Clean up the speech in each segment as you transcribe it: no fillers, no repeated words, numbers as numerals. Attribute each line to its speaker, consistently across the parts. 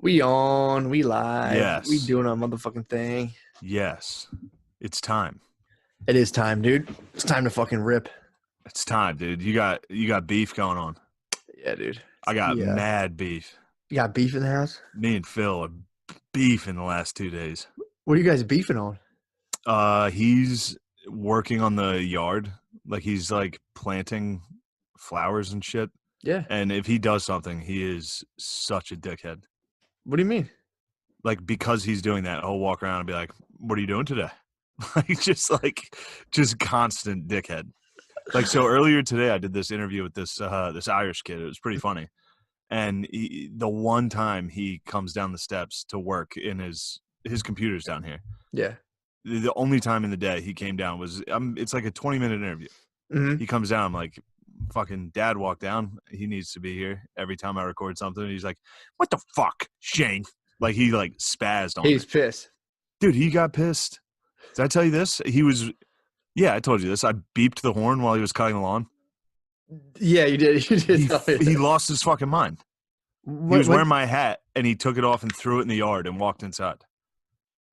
Speaker 1: We live, we
Speaker 2: Yes.
Speaker 1: doing our motherfucking thing.
Speaker 2: Yes. It's time.
Speaker 1: It is time, dude. It's time to fucking rip.
Speaker 2: It's time, dude. You got beef going on.
Speaker 1: Yeah, dude.
Speaker 2: I got
Speaker 1: Yeah.
Speaker 2: mad beef.
Speaker 1: You got beef in the house?
Speaker 2: Me and Phil are beef in the last 2 days.
Speaker 1: What are you guys beefing on?
Speaker 2: He's working on the yard. Like he's like planting flowers and shit.
Speaker 1: Yeah.
Speaker 2: And if he does something, he is such a dickhead.
Speaker 1: What do you mean?
Speaker 2: Like because he's doing that, he'll walk around and be like, "What are you doing today?" Like just constant dickhead. Like so earlier today, I did this interview with this Irish kid. It was pretty funny. And the one time he comes down the steps to work in his computer's down here.
Speaker 1: Yeah.
Speaker 2: The only time in the day he came down was it's like a 20-minute interview.
Speaker 1: Mm-hmm.
Speaker 2: He comes down. I'm like, fucking dad walked down. He needs to be here every time I record something. He's like, what the fuck, Shane? Like he like spazzed on
Speaker 1: He's
Speaker 2: me.
Speaker 1: pissed.
Speaker 2: Dude, he got pissed. Did I tell you this? Yeah, I told you this. I beeped the horn while he was cutting the lawn.
Speaker 1: Yeah, you did. You did tell me
Speaker 2: He
Speaker 1: that.
Speaker 2: lost his fucking mind. He was wearing my hat, and he took it off and threw it in the yard and walked inside.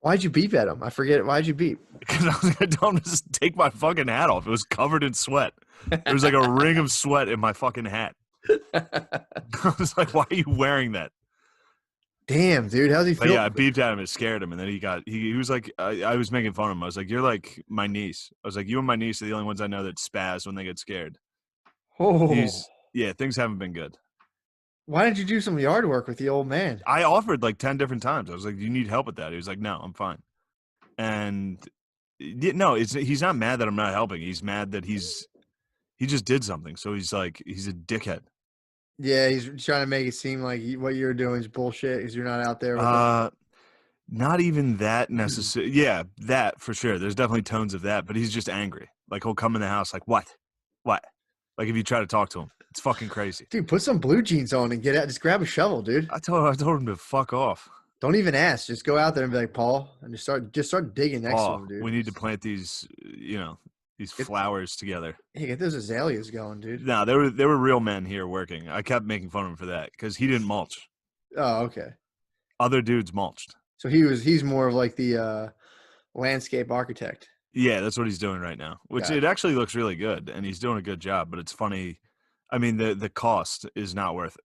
Speaker 1: Why'd you beep at him? I forget. Why'd you beep?
Speaker 2: Because I was going to tell him to just take my fucking hat off. It was covered in sweat. There was like a ring of sweat in my fucking hat. I was like, why are you wearing that?
Speaker 1: Damn, dude. How's he
Speaker 2: But
Speaker 1: feel?
Speaker 2: yeah, I beeped at him. It scared him. And then he was like, I was making fun of him. I was like, you're like my niece. I was like, you and my niece are the only ones I know that spaz when they get scared.
Speaker 1: Oh.
Speaker 2: Yeah, things haven't been good.
Speaker 1: Why didn't you do some yard work with the old man?
Speaker 2: I offered like 10 different times. I was like, do you need help with that? He was like, no, I'm fine. And no, he's not mad that I'm not helping. He's mad that he just did something. So he's like, he's a dickhead.
Speaker 1: Yeah, he's trying to make it seem like what you're doing is bullshit because you're not out there with him.
Speaker 2: Not even that necessary. Yeah, that for sure. There's definitely tones of that, but he's just angry. Like he'll come in the house like, what? Like if you try to talk to him, it's fucking crazy.
Speaker 1: Dude, put some blue jeans on and get out. Just grab a shovel, dude.
Speaker 2: I told him to fuck off.
Speaker 1: Don't even ask. Just go out there and be like, Paul, and just start digging next to
Speaker 2: Oh,
Speaker 1: him, dude.
Speaker 2: we need to plant these, these flowers together.
Speaker 1: Hey, get those azaleas going, dude.
Speaker 2: No, there were real men here working. I kept making fun of him for that because he didn't mulch.
Speaker 1: Oh, okay.
Speaker 2: Other dudes mulched.
Speaker 1: So he's more of like the landscape architect.
Speaker 2: Yeah, that's what he's doing right now, which it actually looks really good, and he's doing a good job. But it's funny. I mean, the cost is not worth it.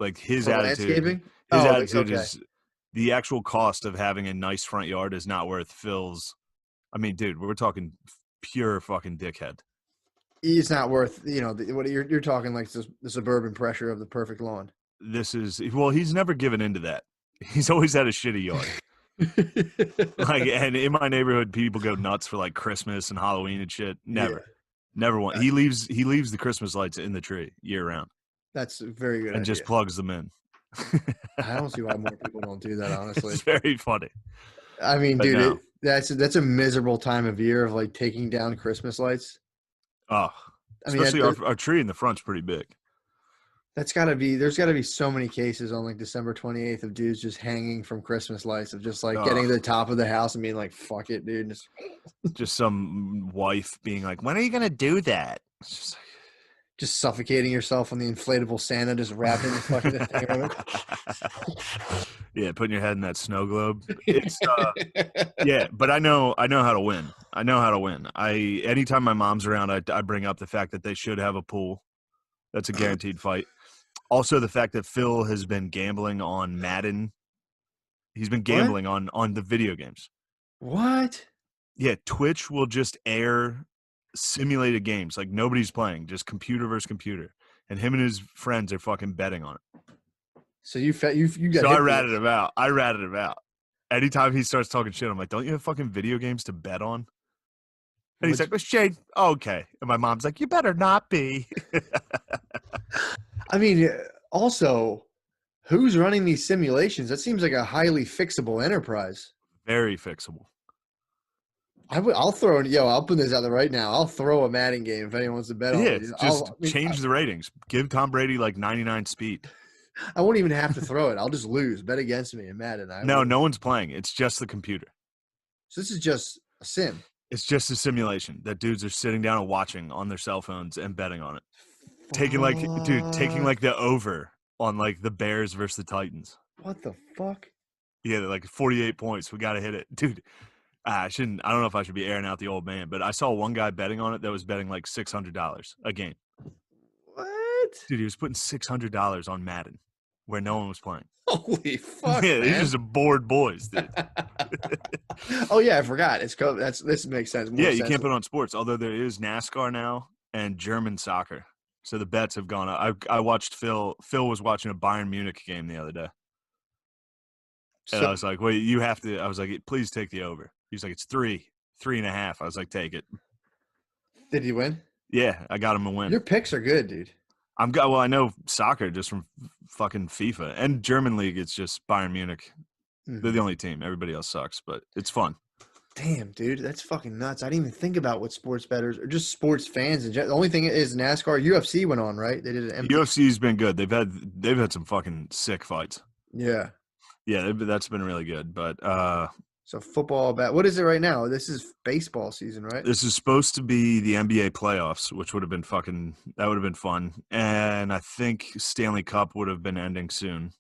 Speaker 2: Like his attitude.
Speaker 1: Landscaping?
Speaker 2: His attitude is the actual cost of having a nice front yard is not worth Phil's. I mean, dude, we're talking pure fucking dickhead.
Speaker 1: It's not worth, what you're talking like the suburban pressure of the perfect lawn.
Speaker 2: He's never given into that. He's always had a shitty yard. Like, and in my neighborhood, people go nuts for like Christmas and Halloween and shit. Never one. He leaves the Christmas lights in the tree year round.
Speaker 1: That's a very good
Speaker 2: and
Speaker 1: idea.
Speaker 2: Just plugs them in.
Speaker 1: I don't see why more people don't do that, honestly.
Speaker 2: It's very funny.
Speaker 1: I mean, dude, that's a miserable time of year of like taking down Christmas lights.
Speaker 2: Oh, especially our tree in the front's pretty big. There's got to
Speaker 1: be so many cases on like December 28th of dudes just hanging from Christmas lights, of just like getting to the top of the house and being like, fuck it, dude.
Speaker 2: Just some wife being like, when are you going to do that?
Speaker 1: Just suffocating yourself on the inflatable Santa, just wrapping the fucking thing around.
Speaker 2: Yeah, putting your head in that snow globe. It's yeah, but I know how to win. Anytime my mom's around, I bring up the fact that they should have a pool. That's a guaranteed fight. Also, the fact that Phil has been gambling on Madden. He's been gambling on the video games.
Speaker 1: What?
Speaker 2: Yeah, Twitch will just air simulated games like nobody's playing, just computer versus computer, and him and his friends are fucking betting on it.
Speaker 1: So you got.
Speaker 2: So I ratted him out. Anytime he starts talking shit, I'm like, "Don't you have fucking video games to bet on?" And he's like, "Well, Shane, okay." And my mom's like, "You better not be."
Speaker 1: I mean, also, who's running these simulations? That seems like a highly fixable enterprise.
Speaker 2: Very fixable.
Speaker 1: I'll put this out there right now. I'll throw a Madden game if anyone wants to bet on it.
Speaker 2: Just change the ratings. Give Tom Brady like 99 speed.
Speaker 1: I won't even have to throw it. I'll just lose. Bet against me in Madden.
Speaker 2: No one's playing. It's just the computer.
Speaker 1: So this is just a sim.
Speaker 2: It's just a simulation that dudes are sitting down and watching on their cell phones and betting on it. Taking like the over on like the Bears versus the Titans.
Speaker 1: What the fuck?
Speaker 2: Yeah, like 48 points. We got to hit it, dude. I shouldn't. I don't know if I should be airing out the old man, but I saw one guy betting on it that was betting like $600 a game.
Speaker 1: What?
Speaker 2: Dude, he was putting $600 on Madden, where no one was playing.
Speaker 1: Holy fuck,
Speaker 2: Yeah, these
Speaker 1: man.
Speaker 2: are just bored boys, dude.
Speaker 1: Oh yeah, I forgot. It's COVID. This makes sense.
Speaker 2: Yeah, you can't bet on sports. Although there is NASCAR now and German soccer, so the bets have gone up. I watched Phil. Phil was watching a Bayern Munich game the other day, and I was like, "Wait, you have to." I was like, "Please take the over." He's like, "It's 3.5." I was like, "Take it."
Speaker 1: Did he win?
Speaker 2: Yeah, I got him a win.
Speaker 1: Your picks are good, dude.
Speaker 2: Well, I know soccer just from fucking FIFA, and German league. It's just Bayern Munich. They're the only team. Everybody else sucks, but it's fun.
Speaker 1: Damn, dude, that's fucking nuts. I didn't even think about what sports bettors or just sports fans. The only thing is NASCAR, UFC went on, right? They did an
Speaker 2: UFC's been good. They've had some fucking sick fights.
Speaker 1: Yeah,
Speaker 2: that's been really good. But
Speaker 1: so football, what is it right now? This is baseball season, right?
Speaker 2: This is supposed to be the NBA playoffs, which would have been that would have been fun. And I think Stanley Cup would have been ending soon.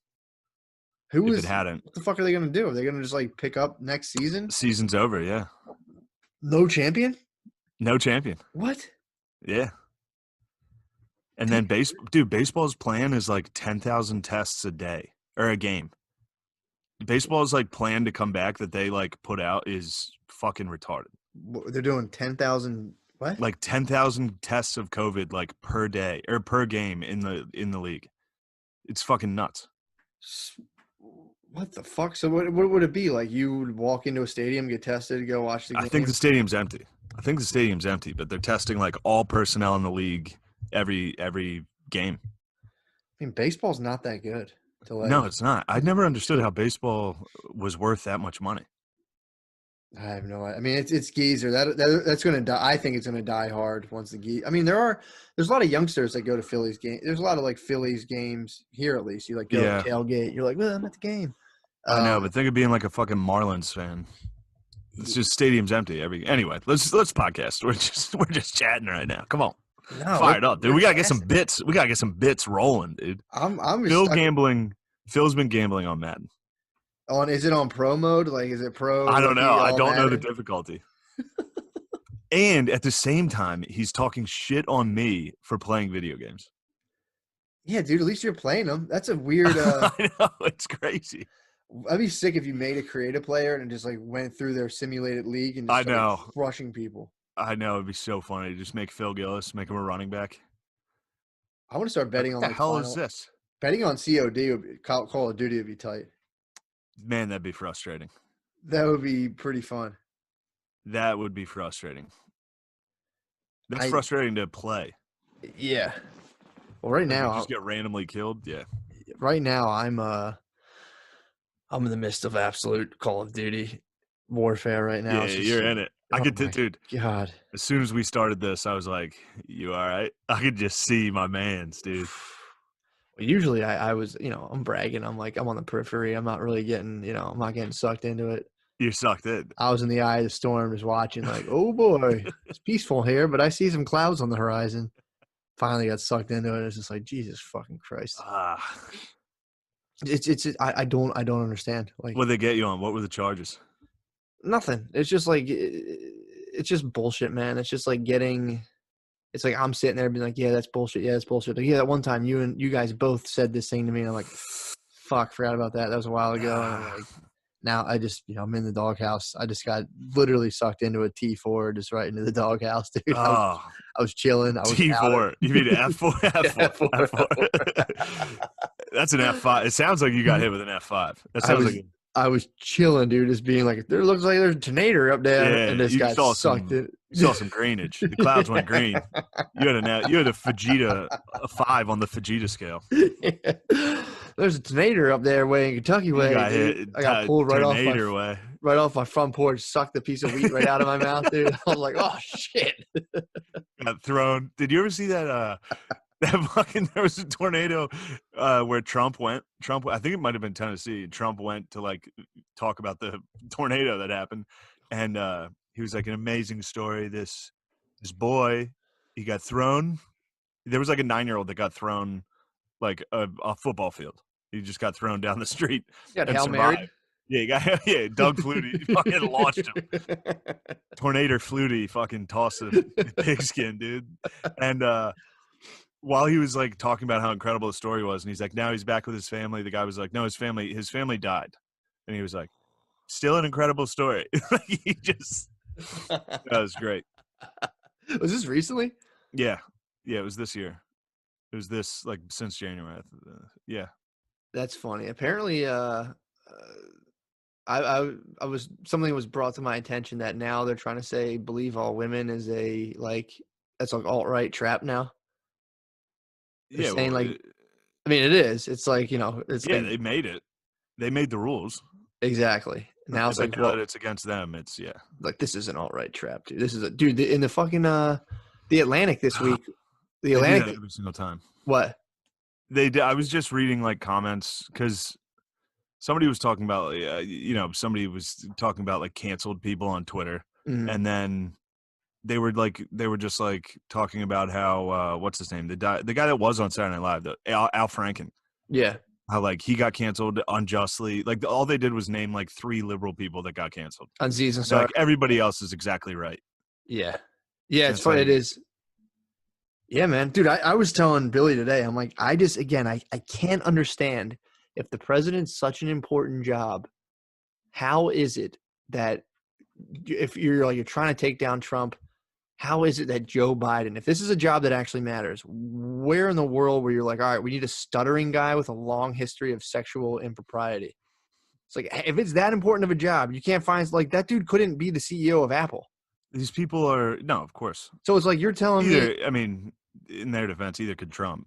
Speaker 2: If it hadn't.
Speaker 1: What the fuck are they going to do? Are they going to just like pick up next season?
Speaker 2: Season's over, yeah.
Speaker 1: No champion?
Speaker 2: No champion.
Speaker 1: What?
Speaker 2: Yeah. And then baseball's plan is like 10,000 tests a day or a game. Baseball's like plan to come back that they like put out is fucking retarded.
Speaker 1: They're doing 10,000 what?
Speaker 2: Like 10,000 tests of COVID like per day or per game in the league. It's fucking nuts.
Speaker 1: What the fuck? So what would it be? Like you would walk into a stadium, get tested, go watch the game?
Speaker 2: I think the stadium's empty. But they're testing like all personnel in the league every game.
Speaker 1: I mean, baseball's not that good.
Speaker 2: No, it's not. I never understood how baseball was worth that much money.
Speaker 1: I have no idea. I mean, it's geezer. That's going to die. I think it's going to die hard once the geese. I mean, there's a lot of youngsters that go to Phillies games. There's a lot of like Phillies games here at least. You like go tailgate. You're like, well, I'm at the game.
Speaker 2: I know, but think of being like a fucking Marlins fan. It's just stadium's empty anyway. Let's podcast. We're just chatting right now. Come on.
Speaker 1: No,
Speaker 2: fire it up, dude. We gotta get some bits. We gotta get some bits rolling, dude. Phil's been gambling on Madden.
Speaker 1: Is it on pro mode? Like, is it pro?
Speaker 2: I don't know. I don't know the difficulty. And at the same time, he's talking shit on me for playing video games.
Speaker 1: Yeah, dude. At least you're playing them. That's a weird.
Speaker 2: I know, it's crazy.
Speaker 1: I'd be sick if you made a creative player and just like went through their simulated league and just started crushing people.
Speaker 2: I know, it'd be so funny. Just make Phil Gillis, make him a running back.
Speaker 1: I want to start betting on
Speaker 2: what the hell is this?
Speaker 1: Betting on COD Call of Duty would be tight.
Speaker 2: Man, that'd be frustrating.
Speaker 1: That would be pretty fun.
Speaker 2: That would be frustrating. That's frustrating to play.
Speaker 1: Yeah. Well, right now,
Speaker 2: just get randomly killed. Yeah.
Speaker 1: Right now, I'm in the midst of absolute Call of Duty warfare right now.
Speaker 2: Yeah, you're in it. I could, dude.
Speaker 1: God.
Speaker 2: As soon as we started this, I was like, "You all right?" I could just see my man's, dude.
Speaker 1: Well, usually, I was, I'm bragging. I'm like, I'm on the periphery. I'm not really getting, I'm not getting sucked into it.
Speaker 2: You're sucked in.
Speaker 1: I was in the eye of the storm, just watching, like, oh boy, it's peaceful here, but I see some clouds on the horizon. Finally got sucked into it. It's just like, Jesus fucking Christ. I don't understand. Like,
Speaker 2: what did they get you on? What were the charges?
Speaker 1: Nothing. It's just like it's just bullshit, man. It's just like it's like I'm sitting there being like, yeah, that's bullshit. Yeah, that's bullshit. Like, yeah, that one time you guys both said this thing to me, and I'm like, fuck, forgot about that. That was a while ago. And I'm like, now I just, I'm in the doghouse. I just got literally sucked into a T4, just right into the doghouse, dude. I was chilling. I was
Speaker 2: T4. You mean F4? F4. That's an F5. It sounds like you got hit with an F5. That sounds
Speaker 1: I was chilling, dude, just being like, there looks like there's a tornado up there.
Speaker 2: Yeah,
Speaker 1: and this guy sucked it.
Speaker 2: You saw some greenage. The clouds went green. You had a Fujita, a 5 on the Fujita scale.
Speaker 1: Yeah. There's a tornado up there way in Kentucky way. I got pulled right off my front porch, sucked the piece of wheat right out of my mouth, dude. I was like, oh shit.
Speaker 2: Got thrown. Did you ever see that there was a tornado where Trump, I think it might have been Tennessee. Trump went to like talk about the tornado that happened. And he was like, an amazing story. This boy, he got thrown. There was like a 9-year-old that got thrown like a football field. He just got thrown down the street
Speaker 1: Got
Speaker 2: and
Speaker 1: Hail
Speaker 2: survived.
Speaker 1: Married.
Speaker 2: Yeah, Doug Flutie fucking launched him. Tornado Flutie fucking tossed the pigskin, dude. And while he was like talking about how incredible the story was, and he's like, now he's back with his family. The guy was like, no, his family died. And he was like, still an incredible story. He just, that was great.
Speaker 1: Was this recently?
Speaker 2: Yeah. Yeah, it was this year. It was this, like, since January. Yeah.
Speaker 1: That's funny. Apparently, I was something was brought to my attention that now they're trying to say believe all women is a like that's like alt-right trap now. They're
Speaker 2: Yeah,
Speaker 1: saying
Speaker 2: well,
Speaker 1: like I mean it is. It's like, it's
Speaker 2: yeah,
Speaker 1: like
Speaker 2: they made it. They made the rules.
Speaker 1: exactly. Now it's
Speaker 2: But
Speaker 1: like,
Speaker 2: now
Speaker 1: well,
Speaker 2: that it's against them, it's
Speaker 1: like this is an alt-right trap, dude. This is a dude in the fucking the Atlantic this week. The
Speaker 2: They do that
Speaker 1: Atlantic
Speaker 2: every single time.
Speaker 1: what?
Speaker 2: They did. I was just reading like comments because somebody was talking about, somebody was talking about like canceled people on Twitter,
Speaker 1: Mhm.
Speaker 2: and then they were just like talking about how what's his name, the guy that was on Saturday Night Live, Al Franken,
Speaker 1: Yeah.
Speaker 2: how like he got canceled unjustly. Like all they did was name like 3 liberal people that got canceled.
Speaker 1: On season
Speaker 2: And they're
Speaker 1: start.
Speaker 2: like everybody else is exactly right.
Speaker 1: Yeah. Yeah,
Speaker 2: And
Speaker 1: it's funny. It is. Yeah, man. Dude, I was telling Billy today, I'm like, I can't understand if the president's such an important job, how is it that if you're trying to take down Trump, how is it that Joe Biden, if this is a job that actually matters, where in the world where you're like, all right, we need a stuttering guy with a long history of sexual impropriety? It's like, if it's that important of a job, you can't find, like, that dude couldn't be the CEO of Apple.
Speaker 2: These people are no, of course.
Speaker 1: So it's like you're telling me.
Speaker 2: I mean, in their defense, either could Trump.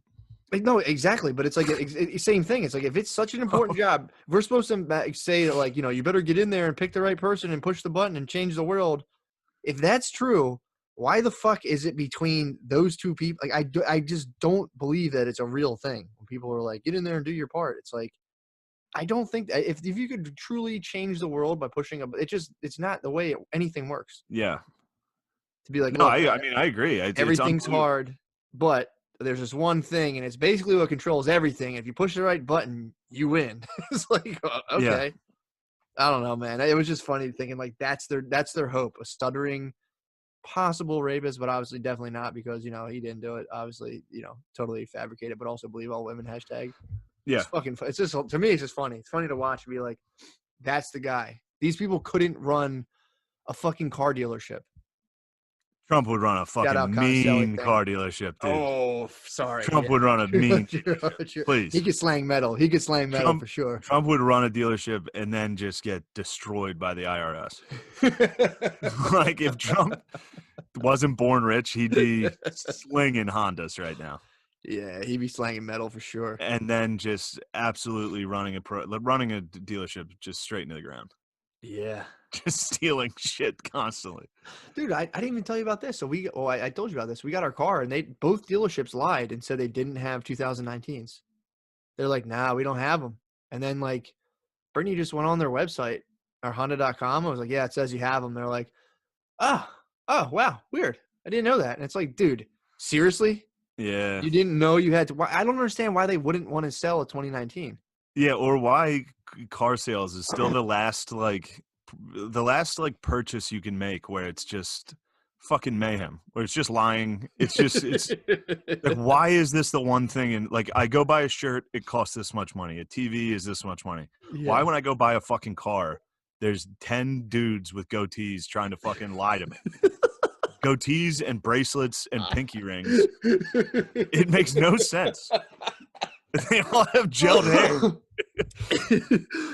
Speaker 1: Like, no, exactly. But it's like same thing. It's like if it's such an important job, we're supposed to say like, you better get in there and pick the right person and push the button and change the world. If that's true, why the fuck is it between those two people? Like, I just don't believe that it's a real thing. When people are like, get in there and do your part. It's like, I don't think that if you could truly change the world by pushing it's not the way anything works.
Speaker 2: Yeah.
Speaker 1: To be like,
Speaker 2: no,
Speaker 1: look,
Speaker 2: I mean, I agree.
Speaker 1: everything's hard, but there's this one thing, and it's basically what controls everything. If you push the right button, you win. It's like, okay. Yeah. I don't know, man. It was just funny thinking like that's their hope, a stuttering possible rapist, but obviously definitely not because, he didn't do it. Obviously, totally fabricated, but also believe all women hashtag.
Speaker 2: Yeah.
Speaker 1: It's fucking it's just, to me, it's just funny. It's funny to watch and be like, that's the guy. These people couldn't run a fucking car dealership.
Speaker 2: Trump would run a fucking mean car dealership, dude.
Speaker 1: Oh, sorry.
Speaker 2: Trump would run a mean. Please.
Speaker 1: He could slang metal. For sure.
Speaker 2: Trump would run a dealership and then just get destroyed by the IRS. Like if Trump wasn't born rich, he'd be slinging Hondas right now.
Speaker 1: Yeah, he'd be slanging metal for sure.
Speaker 2: And then just absolutely running a dealership just straight into the ground.
Speaker 1: Yeah.
Speaker 2: Just stealing shit constantly.
Speaker 1: Dude, I didn't even tell you about this. So I told you about this. We got our car and both dealerships lied and said they didn't have 2019s. They're like, nah, we don't have them. And then like Brittany just went on their website, or Honda.com. I was like, yeah, it says you have them. They're like, oh, wow, weird. I didn't know that. And it's like, dude, seriously?
Speaker 2: Yeah.
Speaker 1: You didn't know you had to. I don't understand why they wouldn't want to sell a 2019.
Speaker 2: Yeah, or why car sales is still the last purchase you can make where it's just fucking mayhem, where it's just lying. It's like, why is this the one thing? And like, I go buy a shirt, it costs this much money. A TV is this much money. Yeah. Why, when I go buy a fucking car, there's 10 dudes with goatees trying to fucking lie to me? Goatees and bracelets and pinky rings. It makes no sense. They all have gelled hair.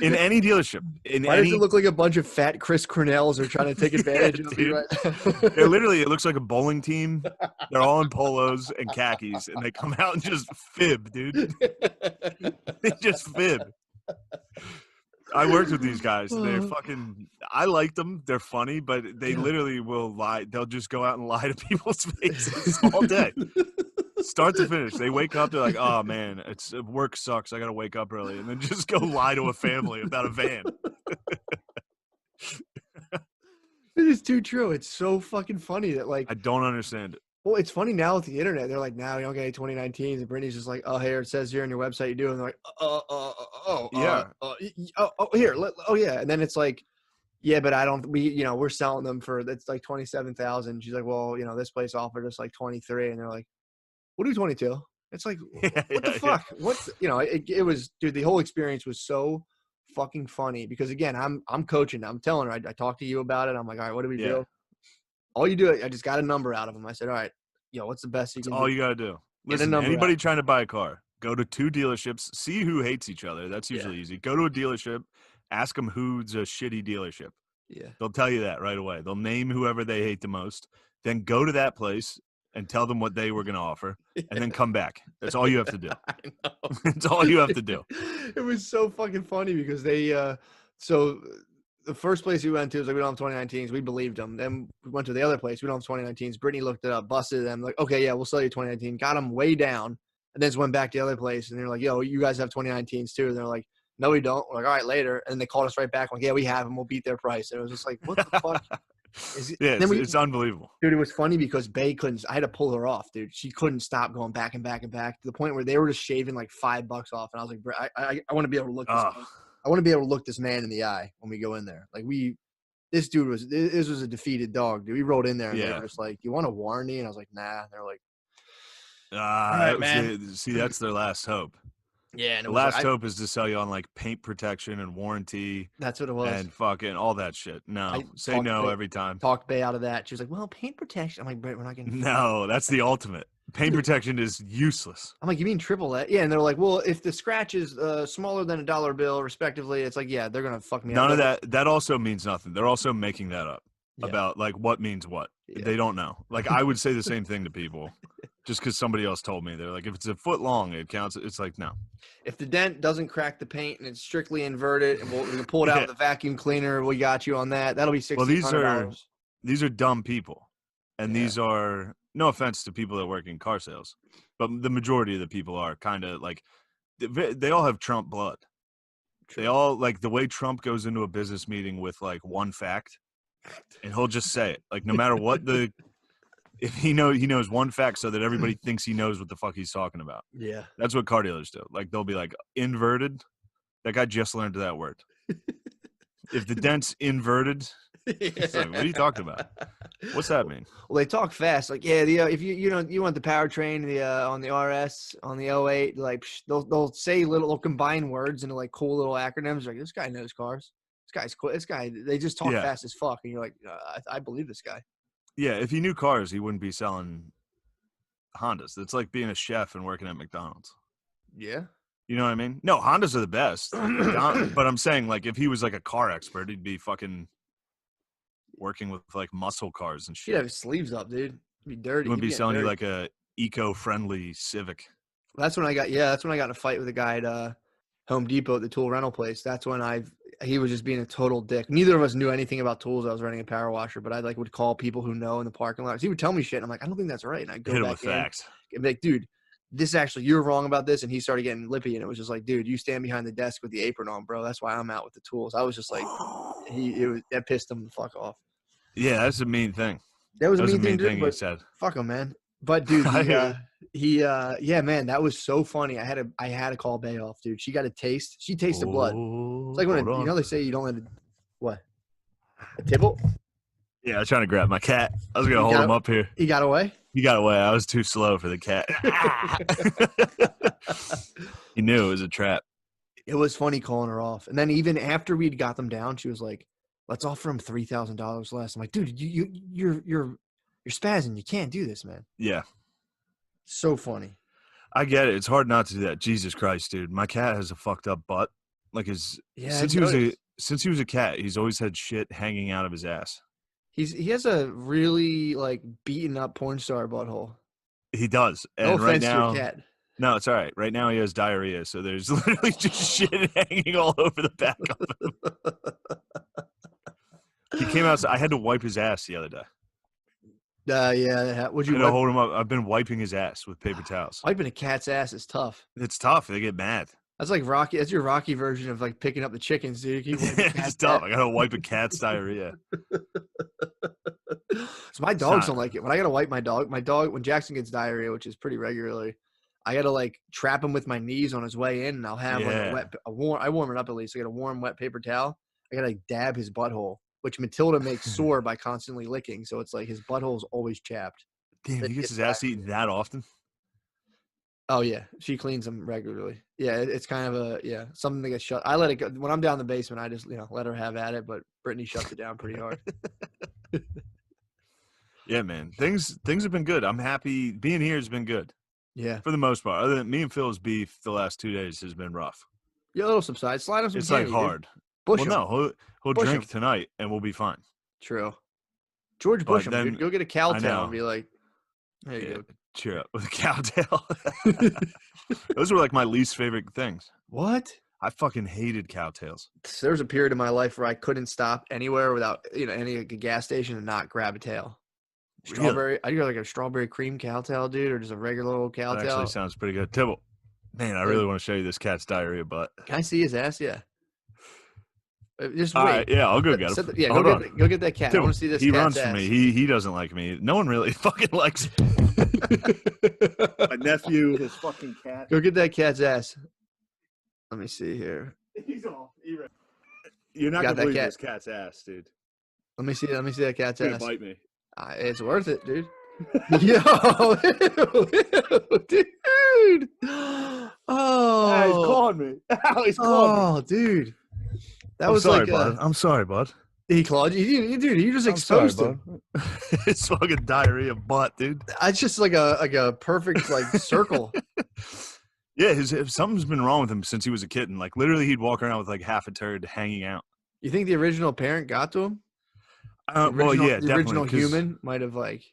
Speaker 2: In any dealership.
Speaker 1: Why does it look like a bunch of fat Chris Cornells are trying to take advantage of you? Right?
Speaker 2: They're literally, it looks like a bowling team. They're all in polos and khakis, and they come out and just fib, dude. They just fib. I worked with these guys. They're fucking – I like them. They're funny, but they literally will lie. They'll just go out and lie to people's faces all day. Start to finish. They wake up, they're like, oh, man, work sucks. I got to wake up early. And then just go lie to a family about a van.
Speaker 1: It is too true. It's so fucking funny that, like –
Speaker 2: I don't understand it.
Speaker 1: Well, it's funny now with the internet. They're like, now you don't get any 2019s, and Brittany's just like, oh, here it says here on your website you do, and they're like,
Speaker 2: Yeah.
Speaker 1: here, oh yeah, and then it's like, yeah, but I don't. We're selling them for that's like 27,000. She's like, well, this place offered us like 23, and they're like, we'll do 22. It's like, what the fuck? What's it was, dude. The whole experience was so fucking funny because again, I'm coaching. I'm telling her. I talked to you about it. I'm like, all right, what do we do? All you do, I just got a number out of him. I said, all right, what's the best you can do?
Speaker 2: That's all you got to do. Listen, anybody trying to buy a car, go to 2 dealerships, see who hates each other. That's usually easy. Go to a dealership, ask them who's a shitty dealership.
Speaker 1: Yeah.
Speaker 2: They'll tell you that right away. They'll name whoever they hate the most. Then go to that place and tell them what they were going to offer, and then come back. That's all you have to do.
Speaker 1: I know.
Speaker 2: That's all you have to do.
Speaker 1: It was so fucking funny because they so the first place we went to was like, we don't have 2019s. We believed them. Then we went to the other place. We don't have 2019s. Brittany looked it up, busted them. Like, okay, yeah, we'll sell you 2019. Got them way down. And then just went back to the other place. And they're like, yo, you guys have 2019s too. And they're like, no, we don't. We're like, all right, later. And they called us right back. Like, yeah, we have them. We'll beat their price. And it was just like, what the fuck?
Speaker 2: It's unbelievable.
Speaker 1: Dude, it was funny because Bay I had to pull her off, dude. She couldn't stop going back and back and back to the point where they were just shaving like $5 off. And I was like, I want to be able to look I want to be able to look this man in the eye when we go in there. Like this was a defeated dog, dude. We rolled in there and they were just like, you want a warranty? And I was like, nah. They're like,
Speaker 2: right, man. See, that's their last hope.
Speaker 1: Yeah. And
Speaker 2: the last hope is to sell you on like paint protection and warranty.
Speaker 1: That's what it was.
Speaker 2: And fucking all that shit. No, say no every time.
Speaker 1: Talked Bay out of that. She was like, well, paint protection. I'm like, we're not getting.
Speaker 2: No, that's the ultimate. Paint protection is useless.
Speaker 1: I'm like, you mean triple that? Yeah. And they're like, well, if the scratch is smaller than $1 bill, respectively, it's like, yeah, they're going to fuck me up.
Speaker 2: None of that. That also means nothing. They're also making that up about like what means what. Yeah. They don't know. Like I would say the same thing to people just because somebody else told me. They're like, if it's a foot long, it counts. It's like, no.
Speaker 1: If the dent doesn't crack the paint and it's strictly inverted and we can pull it out with a vacuum cleaner, we got you on that. That'll be $1,600.
Speaker 2: Well, these are dumb people. And these are, no offense to people that work in car sales, but the majority of the people are kind of like, they all have Trump blood. True. They all, like the way Trump goes into a business meeting with like one fact, and he'll just say it. Like no matter what if he knows one fact so that everybody thinks he knows what the fuck he's talking about.
Speaker 1: Yeah.
Speaker 2: That's what car dealers do. Like they'll be like, inverted? That guy just learned that word. If the dent's inverted, it's like, what are you talking about? What's that mean?
Speaker 1: Well, they talk fast. Like, yeah, if you want the powertrain, on the RS, on the 08, like they'll say they'll combine words into like cool little acronyms. Like, this guy knows cars. This guy's cool. This guy, they just talk fast as fuck, and you're like, I believe this guy. Yeah,
Speaker 2: if he knew cars, he wouldn't be selling Hondas. It's like being a chef and working at McDonald's.
Speaker 1: Yeah.
Speaker 2: You know what I mean? No, Hondas are the best. But I'm saying, like, if he was like a car expert, he'd be fucking working with like muscle cars and shit.
Speaker 1: He'd have his sleeves up, dude. He'd be dirty.
Speaker 2: He wouldn't be selling you like a eco-friendly Civic.
Speaker 1: That's when I got in a fight with a guy at Home Depot at the tool rental place. That's when he was just being a total dick. Neither of us knew anything about tools. I was running a power washer, but I like would call people who know in the parking lot. He would tell me shit. And I'm like, I don't think that's right. And I go back in
Speaker 2: facts.
Speaker 1: And be like, dude, this actually, you're wrong about this. And he started getting lippy, and it was just like, dude, you stand behind the desk with the apron on, bro. That's why I'm out with the tools. I was just like, that pissed him the fuck off.
Speaker 2: Yeah, that's a mean thing.
Speaker 1: That was a mean
Speaker 2: thing he said.
Speaker 1: Fuck him, man. But dude, yeah, man, that was so funny. I had to call Bay off, dude. She got a taste. She tasted blood. It's like when they say you don't let it. What? A Tybalt?
Speaker 2: Yeah, I was trying to grab my cat. I was gonna hold him up here.
Speaker 1: He got away.
Speaker 2: He got away. I was too slow for the cat. He knew it was a trap.
Speaker 1: It was funny calling her off, and then even after we'd got them down, she was like, "Let's offer him $3,000 less." I'm like, "Dude, you're spazzing. You can't do this, man."
Speaker 2: Yeah.
Speaker 1: So funny.
Speaker 2: I get it. It's hard not to do that. Jesus Christ, dude. My cat has a fucked up butt. Like since he was a cat, he's always had shit hanging out of his ass.
Speaker 1: He has a really like beaten up porn star butthole.
Speaker 2: He does. And
Speaker 1: no offense to your cat.
Speaker 2: No, it's all right. Right now he has diarrhea, so there's literally just shit hanging all over the back of him. He came out. I had to wipe his ass the other day.
Speaker 1: Yeah. Would you
Speaker 2: hold him up? I've been wiping his ass with paper towels.
Speaker 1: Wiping a cat's ass is tough.
Speaker 2: It's tough. They get mad.
Speaker 1: That's like Rocky. That's your Rocky version of like picking up the chickens, dude.
Speaker 2: It's tough. I gotta wipe a cat's diarrhea.
Speaker 1: So my dogs don't like it. When I gotta wipe my dog, when Jackson gets diarrhea, which is pretty regularly, I gotta like trap him with my knees on his way in, and I'll have like I warm it up at least. I got a warm wet paper towel. I gotta like, dab his butthole, which Matilda makes sore by constantly licking. So it's like his butthole is always chapped.
Speaker 2: Damn, he gets his ass eaten that often?
Speaker 1: Oh yeah, she cleans them regularly. Yeah, it's kind of something that gets shut. I let it go when I'm down in the basement. I just let her have at it, but Brittany shuts it down pretty hard.
Speaker 2: Yeah, man, things have been good. I'm happy being here has been good.
Speaker 1: Yeah,
Speaker 2: for the most part. Other than me and Phil's beef, the last 2 days has been rough.
Speaker 1: Yeah, a little subside. Slide him some.
Speaker 2: It's
Speaker 1: candy,
Speaker 2: like hard.
Speaker 1: Bush
Speaker 2: well,
Speaker 1: him.
Speaker 2: No, he'll
Speaker 1: Bush
Speaker 2: drink
Speaker 1: him.
Speaker 2: tonight and we'll be fine.
Speaker 1: True. George Bush him, dude. Go get a cow tail and be like, there you go.
Speaker 2: Cheer up with a cow tail. Those were like my least favorite things.
Speaker 1: What?
Speaker 2: I fucking hated cow tails.
Speaker 1: There was a period in my life where I couldn't stop anywhere without any like a gas station and not grab a tail. Strawberry. Really? I'd go like a strawberry cream cow tail, dude, or just a regular old cow tail.
Speaker 2: That actually sounds pretty good. Tybalt, man, I really want to show you this cat's diarrhea butt.
Speaker 1: Can I see his ass? Yeah. Just wait.
Speaker 2: All right, yeah, I'll go get him.
Speaker 1: Go get that cat. Tybalt, I want to see this.
Speaker 2: He runs from me. He doesn't like me. No one really fucking likes me. My nephew, his fucking cat.
Speaker 1: Go get that cat's ass. Let me see here.
Speaker 2: He's off. You're not gonna believe this cat's ass, dude.
Speaker 1: Let me see that cat's ass.
Speaker 2: Bite me.
Speaker 1: It's worth it, dude. Yo, dude. Oh,
Speaker 2: he's calling me. He's calling me.
Speaker 1: Dude.
Speaker 2: That was sorry, like bud. I'm sorry, bud.
Speaker 1: He clawed you, dude. You just exposed him.
Speaker 2: It's fucking diarrhea butt, dude.
Speaker 1: It's just like a perfect like circle.
Speaker 2: Yeah, something's been wrong with him since he was a kitten. Like literally, he'd walk around with like half a turd hanging out.
Speaker 1: You think the original parent got to him?
Speaker 2: The
Speaker 1: original human might have like.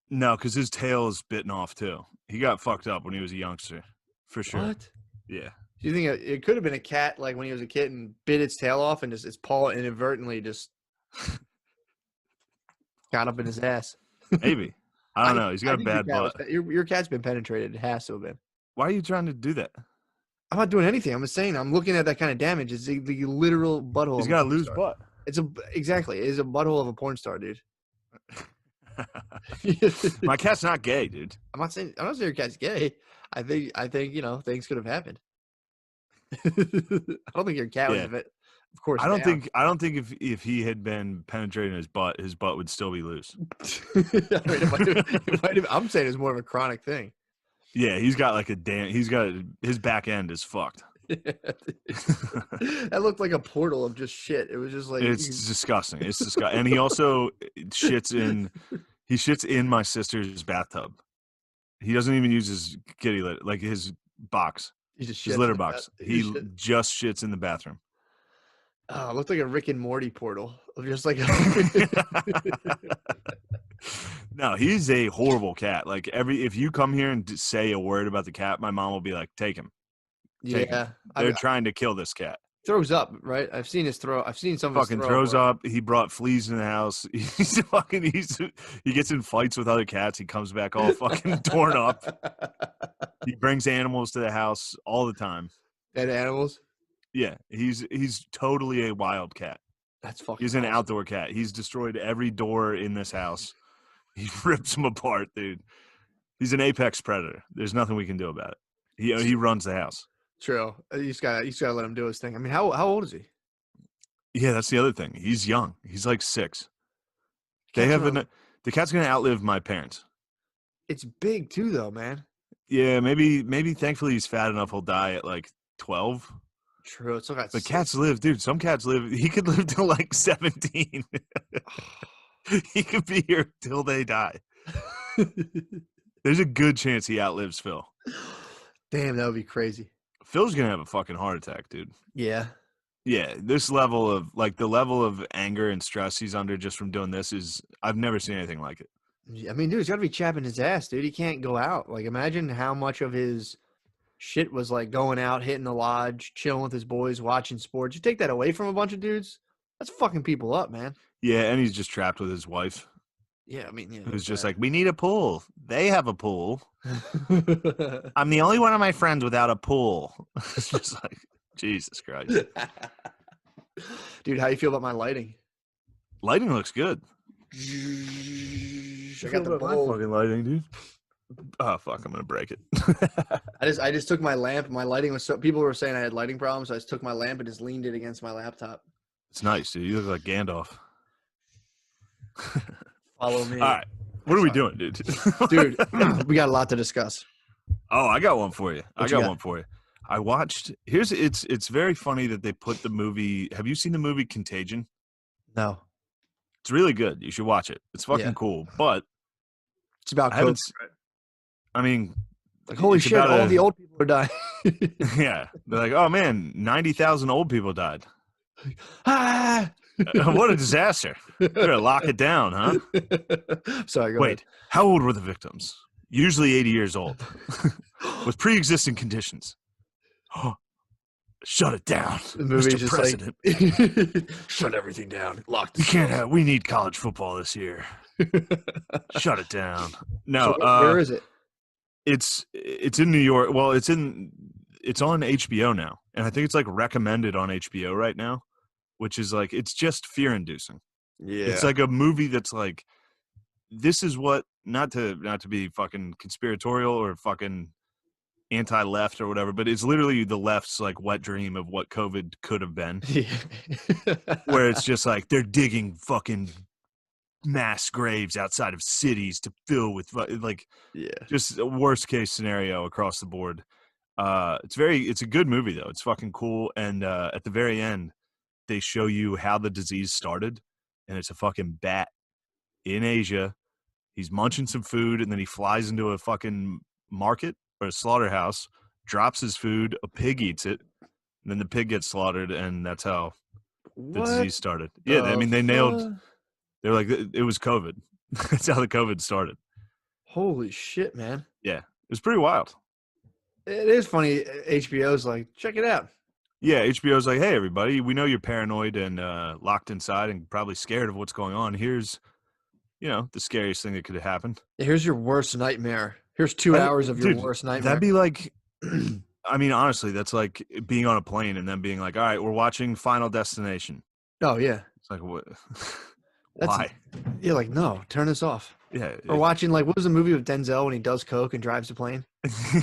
Speaker 2: No, because his tail is bitten off too. He got fucked up when he was a youngster, for sure.
Speaker 1: What?
Speaker 2: Yeah.
Speaker 1: Do you think it could have been a cat like when he was a kitten, bit its tail off and just its paw inadvertently just got up in his ass?
Speaker 2: Maybe. I don't know. He's got a bad butt.
Speaker 1: Your cat's been penetrated. It has to have been.
Speaker 2: Why are you trying to do that?
Speaker 1: I'm not doing anything. I'm just saying. I'm looking at that kind of damage. It's the literal butthole.
Speaker 2: He's got a loose butt.
Speaker 1: It's a butthole of a porn star, dude.
Speaker 2: My cat's not gay, dude.
Speaker 1: I'm not saying your cat's gay. I think things could have happened. I don't think your cat was a bit. Of course,
Speaker 2: I don't think if he had been penetrating his butt would still be loose.
Speaker 1: It might have, I'm saying it's more of a chronic thing.
Speaker 2: Yeah, his back end is fucked.
Speaker 1: That looked like a portal of just shit. It was just like
Speaker 2: it's disgusting. It's disgusting. And he also shits in my sister's bathtub. He doesn't even use his kitty litter, like his box. His litter box. He just shits in the bathroom.
Speaker 1: Oh, it looked like a Rick and Morty portal. Just like
Speaker 2: No, he's a horrible cat. Like if you come here and say a word about the cat, my mom will be like, "Take him." Take him. They're trying to kill this cat.
Speaker 1: Throws up, right? I've seen his throw. I've seen some.
Speaker 2: Fucking throws up. He brought fleas in the house. He gets in fights with other cats. He comes back all fucking torn up. He brings animals to the house all the time.
Speaker 1: And animals?
Speaker 2: Yeah, he's totally a wild cat.
Speaker 1: That's fucking.
Speaker 2: He's an outdoor cat. He's destroyed every door in this house. He rips them apart, dude. He's an apex predator. There's nothing we can do about it. He runs the house.
Speaker 1: True. You just gotta let him do his thing. I mean, how old is he?
Speaker 2: Yeah, that's the other thing. He's young. He's like 6. The cat's gonna outlive my parents.
Speaker 1: It's big too, though, man.
Speaker 2: Yeah, maybe. Thankfully, he's fat enough. He'll die at like 12.
Speaker 1: True. It's got.
Speaker 2: But cats live, dude. Some cats live. He could live till like 17. He could be here till they die. There's a good chance he outlives Phil.
Speaker 1: Damn, that would be crazy.
Speaker 2: Phil's gonna have a fucking heart attack, dude.
Speaker 1: Yeah.
Speaker 2: Yeah, this level of the level of anger and stress he's under just from doing this I've never seen anything like it.
Speaker 1: I mean, dude, he's got to be chapping his ass, dude. He can't go out. Like, imagine how much of his shit was like going out, hitting the lodge, chilling with his boys, watching sports. You take that away from a bunch of dudes, that's fucking people up, man.
Speaker 2: Yeah, and he's just trapped with his wife.
Speaker 1: Yeah, I mean, yeah.
Speaker 2: Who's just like, we need a pool. They have a pool. I'm the only one of my friends without a pool. It's just like, Jesus Christ.
Speaker 1: Dude, how you feel about my lighting?
Speaker 2: Lighting looks good.
Speaker 1: I got the
Speaker 2: my
Speaker 1: bulb.
Speaker 2: fucking lighting, dude. Oh fuck! I'm gonna break it.
Speaker 1: I just took my lamp. My lighting was so people were saying I had lighting problems. So I just took my lamp and just leaned it against my laptop.
Speaker 2: It's nice, dude. You look like Gandalf.
Speaker 1: Follow me.
Speaker 2: All right, what are we doing, dude?
Speaker 1: Dude, we got a lot to discuss.
Speaker 2: Oh, I got one for you.
Speaker 1: What you got?
Speaker 2: One for you. I watched. It's very funny that they put the movie. Have you seen the movie Contagion?
Speaker 1: No.
Speaker 2: It's really good. You should watch it. It's fucking
Speaker 1: Yeah.
Speaker 2: cool. But
Speaker 1: It's about
Speaker 2: I haven't.
Speaker 1: COVID. Right?
Speaker 2: I mean,
Speaker 1: Like, holy
Speaker 2: it's
Speaker 1: shit,
Speaker 2: about
Speaker 1: all the old people are dying.
Speaker 2: Yeah, they're like, oh man, 90,000 old people died.
Speaker 1: Ah!
Speaker 2: What a disaster! Better lock it down, huh?
Speaker 1: Sorry, go
Speaker 2: Wait,
Speaker 1: ahead.
Speaker 2: how old were the victims? Usually 80 years old, with pre-existing conditions. Shut it down,
Speaker 1: The movie's
Speaker 2: Mr.
Speaker 1: just
Speaker 2: President.
Speaker 1: like, shut everything down. Lock the
Speaker 2: We can't have. We need college football this year. Shut it down. No,
Speaker 1: So where is it?
Speaker 2: it's in New York. Well, it's on HBO now, and I think it's like recommended on HBO right now, which is like it's just fear-inducing.
Speaker 1: Yeah.
Speaker 2: It's like a movie that's like, this is what not to be fucking conspiratorial or fucking anti-left or whatever, but it's literally the left's like wet dream of what COVID could have been. Where it's just like they're digging fucking mass graves outside of cities to fill with like just a worst case scenario across the board. It's a good movie though. It's fucking cool. And at the very end, they show you how the disease started, and it's a fucking bat in Asia. He's munching some food, and then he flies into a fucking market or a slaughterhouse, drops his food, a pig eats it, and then the pig gets slaughtered, and that's how the disease started. Yeah, I mean, they nailed. They're like, it was COVID. That's how the COVID started.
Speaker 1: Holy shit, man.
Speaker 2: Yeah, it was pretty wild.
Speaker 1: It is funny. HBO's like, check it out.
Speaker 2: Yeah, HBO's like, hey, everybody, we know you're paranoid and locked inside and probably scared of what's going on. Here's, the scariest thing that could have happened.
Speaker 1: Here's your worst nightmare. Here's 2 hours of your worst nightmare.
Speaker 2: That'd be like, I mean, honestly, that's like being on a plane and then being like, all right, we're watching Final Destination.
Speaker 1: Oh, yeah.
Speaker 2: It's like, what?
Speaker 1: Why?
Speaker 2: You're
Speaker 1: like, no, turn this off.
Speaker 2: Yeah.
Speaker 1: Or watching, like, what was the movie with Denzel when he does coke and drives the plane?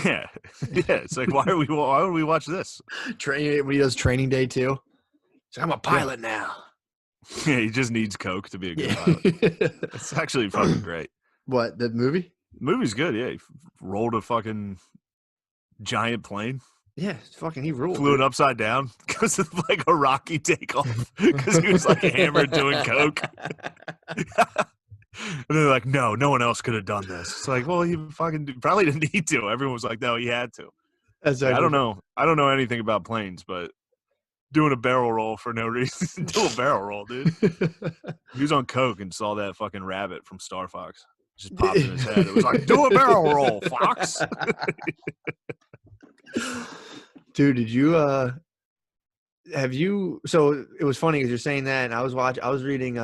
Speaker 2: Yeah. It's like, why would we watch this?
Speaker 1: When he does Training Day too. So I'm a pilot now.
Speaker 2: Yeah, he just needs coke to be a good pilot. It's actually fucking great.
Speaker 1: What, the movie?
Speaker 2: The movie's good, yeah. He rolled a fucking giant plane.
Speaker 1: Yeah, he ruled.
Speaker 2: Flew it upside down because of like a rocky takeoff because he was like hammered doing coke. And they're like, no one else could have done this. It's like, well, he fucking probably didn't need to. Everyone was like, no, he had to.
Speaker 1: Exactly.
Speaker 2: I don't know anything about planes, but doing a barrel roll for no reason. Do a barrel roll, dude. He was on coke and saw that fucking rabbit from Star Fox. Just popped in his head. It was like, do a barrel roll, Fox.
Speaker 1: Dude, did you have you so it was funny because you're saying that, and I was reading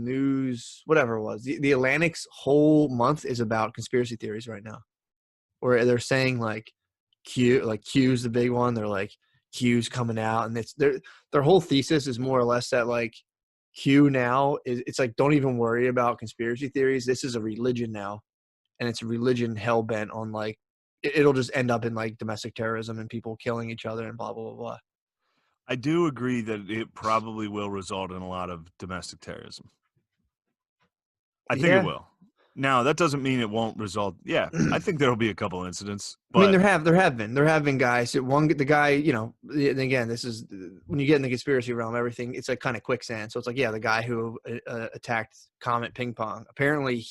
Speaker 1: news, whatever it was. The Atlantic's whole month is about conspiracy theories right now. Where they're saying like Q's the big one. They're like Q's coming out, and it's their whole thesis is more or less that like Q now it's like, don't even worry about conspiracy theories. This is a religion now, and it's a religion hell bent on like it'll just end up in like domestic terrorism and people killing each other and blah blah blah blah.
Speaker 2: I do agree that it probably will result in a lot of domestic terrorism. I think it will. Now, that doesn't mean it won't result. Yeah, I think there'll be a couple incidents. But
Speaker 1: I mean, there have been guys. The guy, and again, this is when you get in the conspiracy realm, everything, it's like kind of quicksand. So it's like, yeah, the guy who attacked Comet Ping Pong, apparently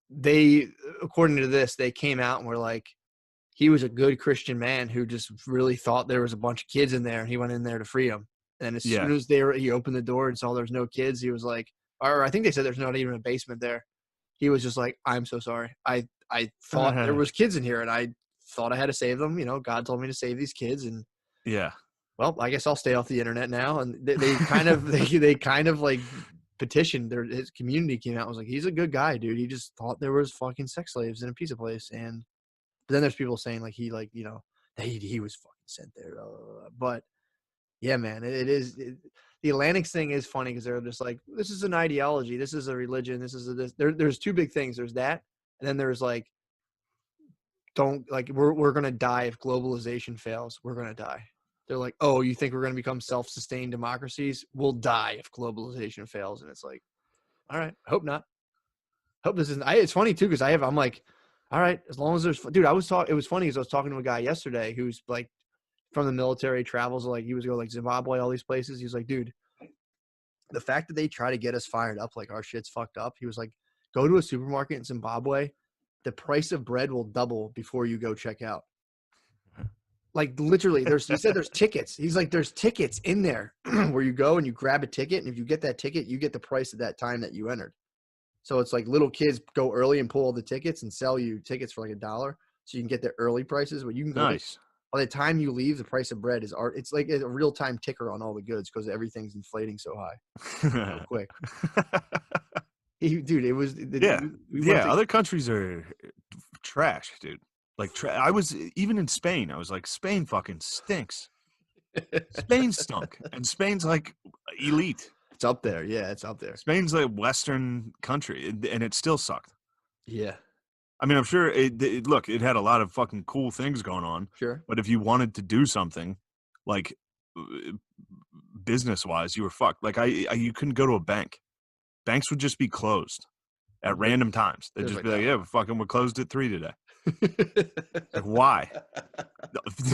Speaker 1: they, according to this, they came out and were like, he was a good Christian man who just really thought there was a bunch of kids in there, and he went in there to free them. And as soon as he opened the door and saw there's no kids, he was like, or I think they said there's not even a basement there. He was just like, I'm so sorry. I thought there was kids in here, and I thought I had to save them. God told me to save these kids, and well, I guess I'll stay off the internet now. And they kind of they kind of like petitioned. His community came out and was like, he's a good guy, dude. He just thought there was fucking sex slaves in a pizza place. But then there's people saying like he he was fucking sent there. But yeah, man, it is. the Atlantics thing is funny because they're just like, this is an ideology, this is a religion, this is a this. There's two big things. There's that, and then there's like, don't like we're gonna die if globalization fails. We're gonna die. They're like, oh, you think we're gonna become self-sustained democracies? We'll die if globalization fails. And it's like, all right, I hope not. Hope this isn't. It's funny too because I'm like, all right, as long as there's, dude. It was funny because I was talking to a guy yesterday who's like from the military, travels like he was going like Zimbabwe, all these places. He's like, dude, the fact that they try to get us fired up like our shit's fucked up. He was like, go to a supermarket in Zimbabwe, the price of bread will double before you go check out. Like literally, he said there's tickets. He's like, there's tickets in there where you go and you grab a ticket, and if you get that ticket, you get the price at that time that you entered. So it's like little kids go early and pull all the tickets and sell you tickets for like $1, so you can get the early prices. But you can go.
Speaker 2: Nice.
Speaker 1: By the time you leave, the price of bread is art. It's like a real time ticker on all the goods because everything's inflating so high, so quick. Dude, it was
Speaker 2: Other countries are trash, dude. Like I was even in Spain. I was like, Spain fucking stinks. Spain stunk, and Spain's like elite.
Speaker 1: It's up there. Yeah, it's up there.
Speaker 2: Spain's like a Western country, and it still sucked.
Speaker 1: Yeah.
Speaker 2: I mean, I'm sure look, it had a lot of fucking cool things going on.
Speaker 1: Sure.
Speaker 2: But if you wanted to do something, like business-wise, you were fucked. Like you couldn't go to a bank. Banks would just be closed at random times. They'd just be like, yeah, we're closed at 3 today. Like, why?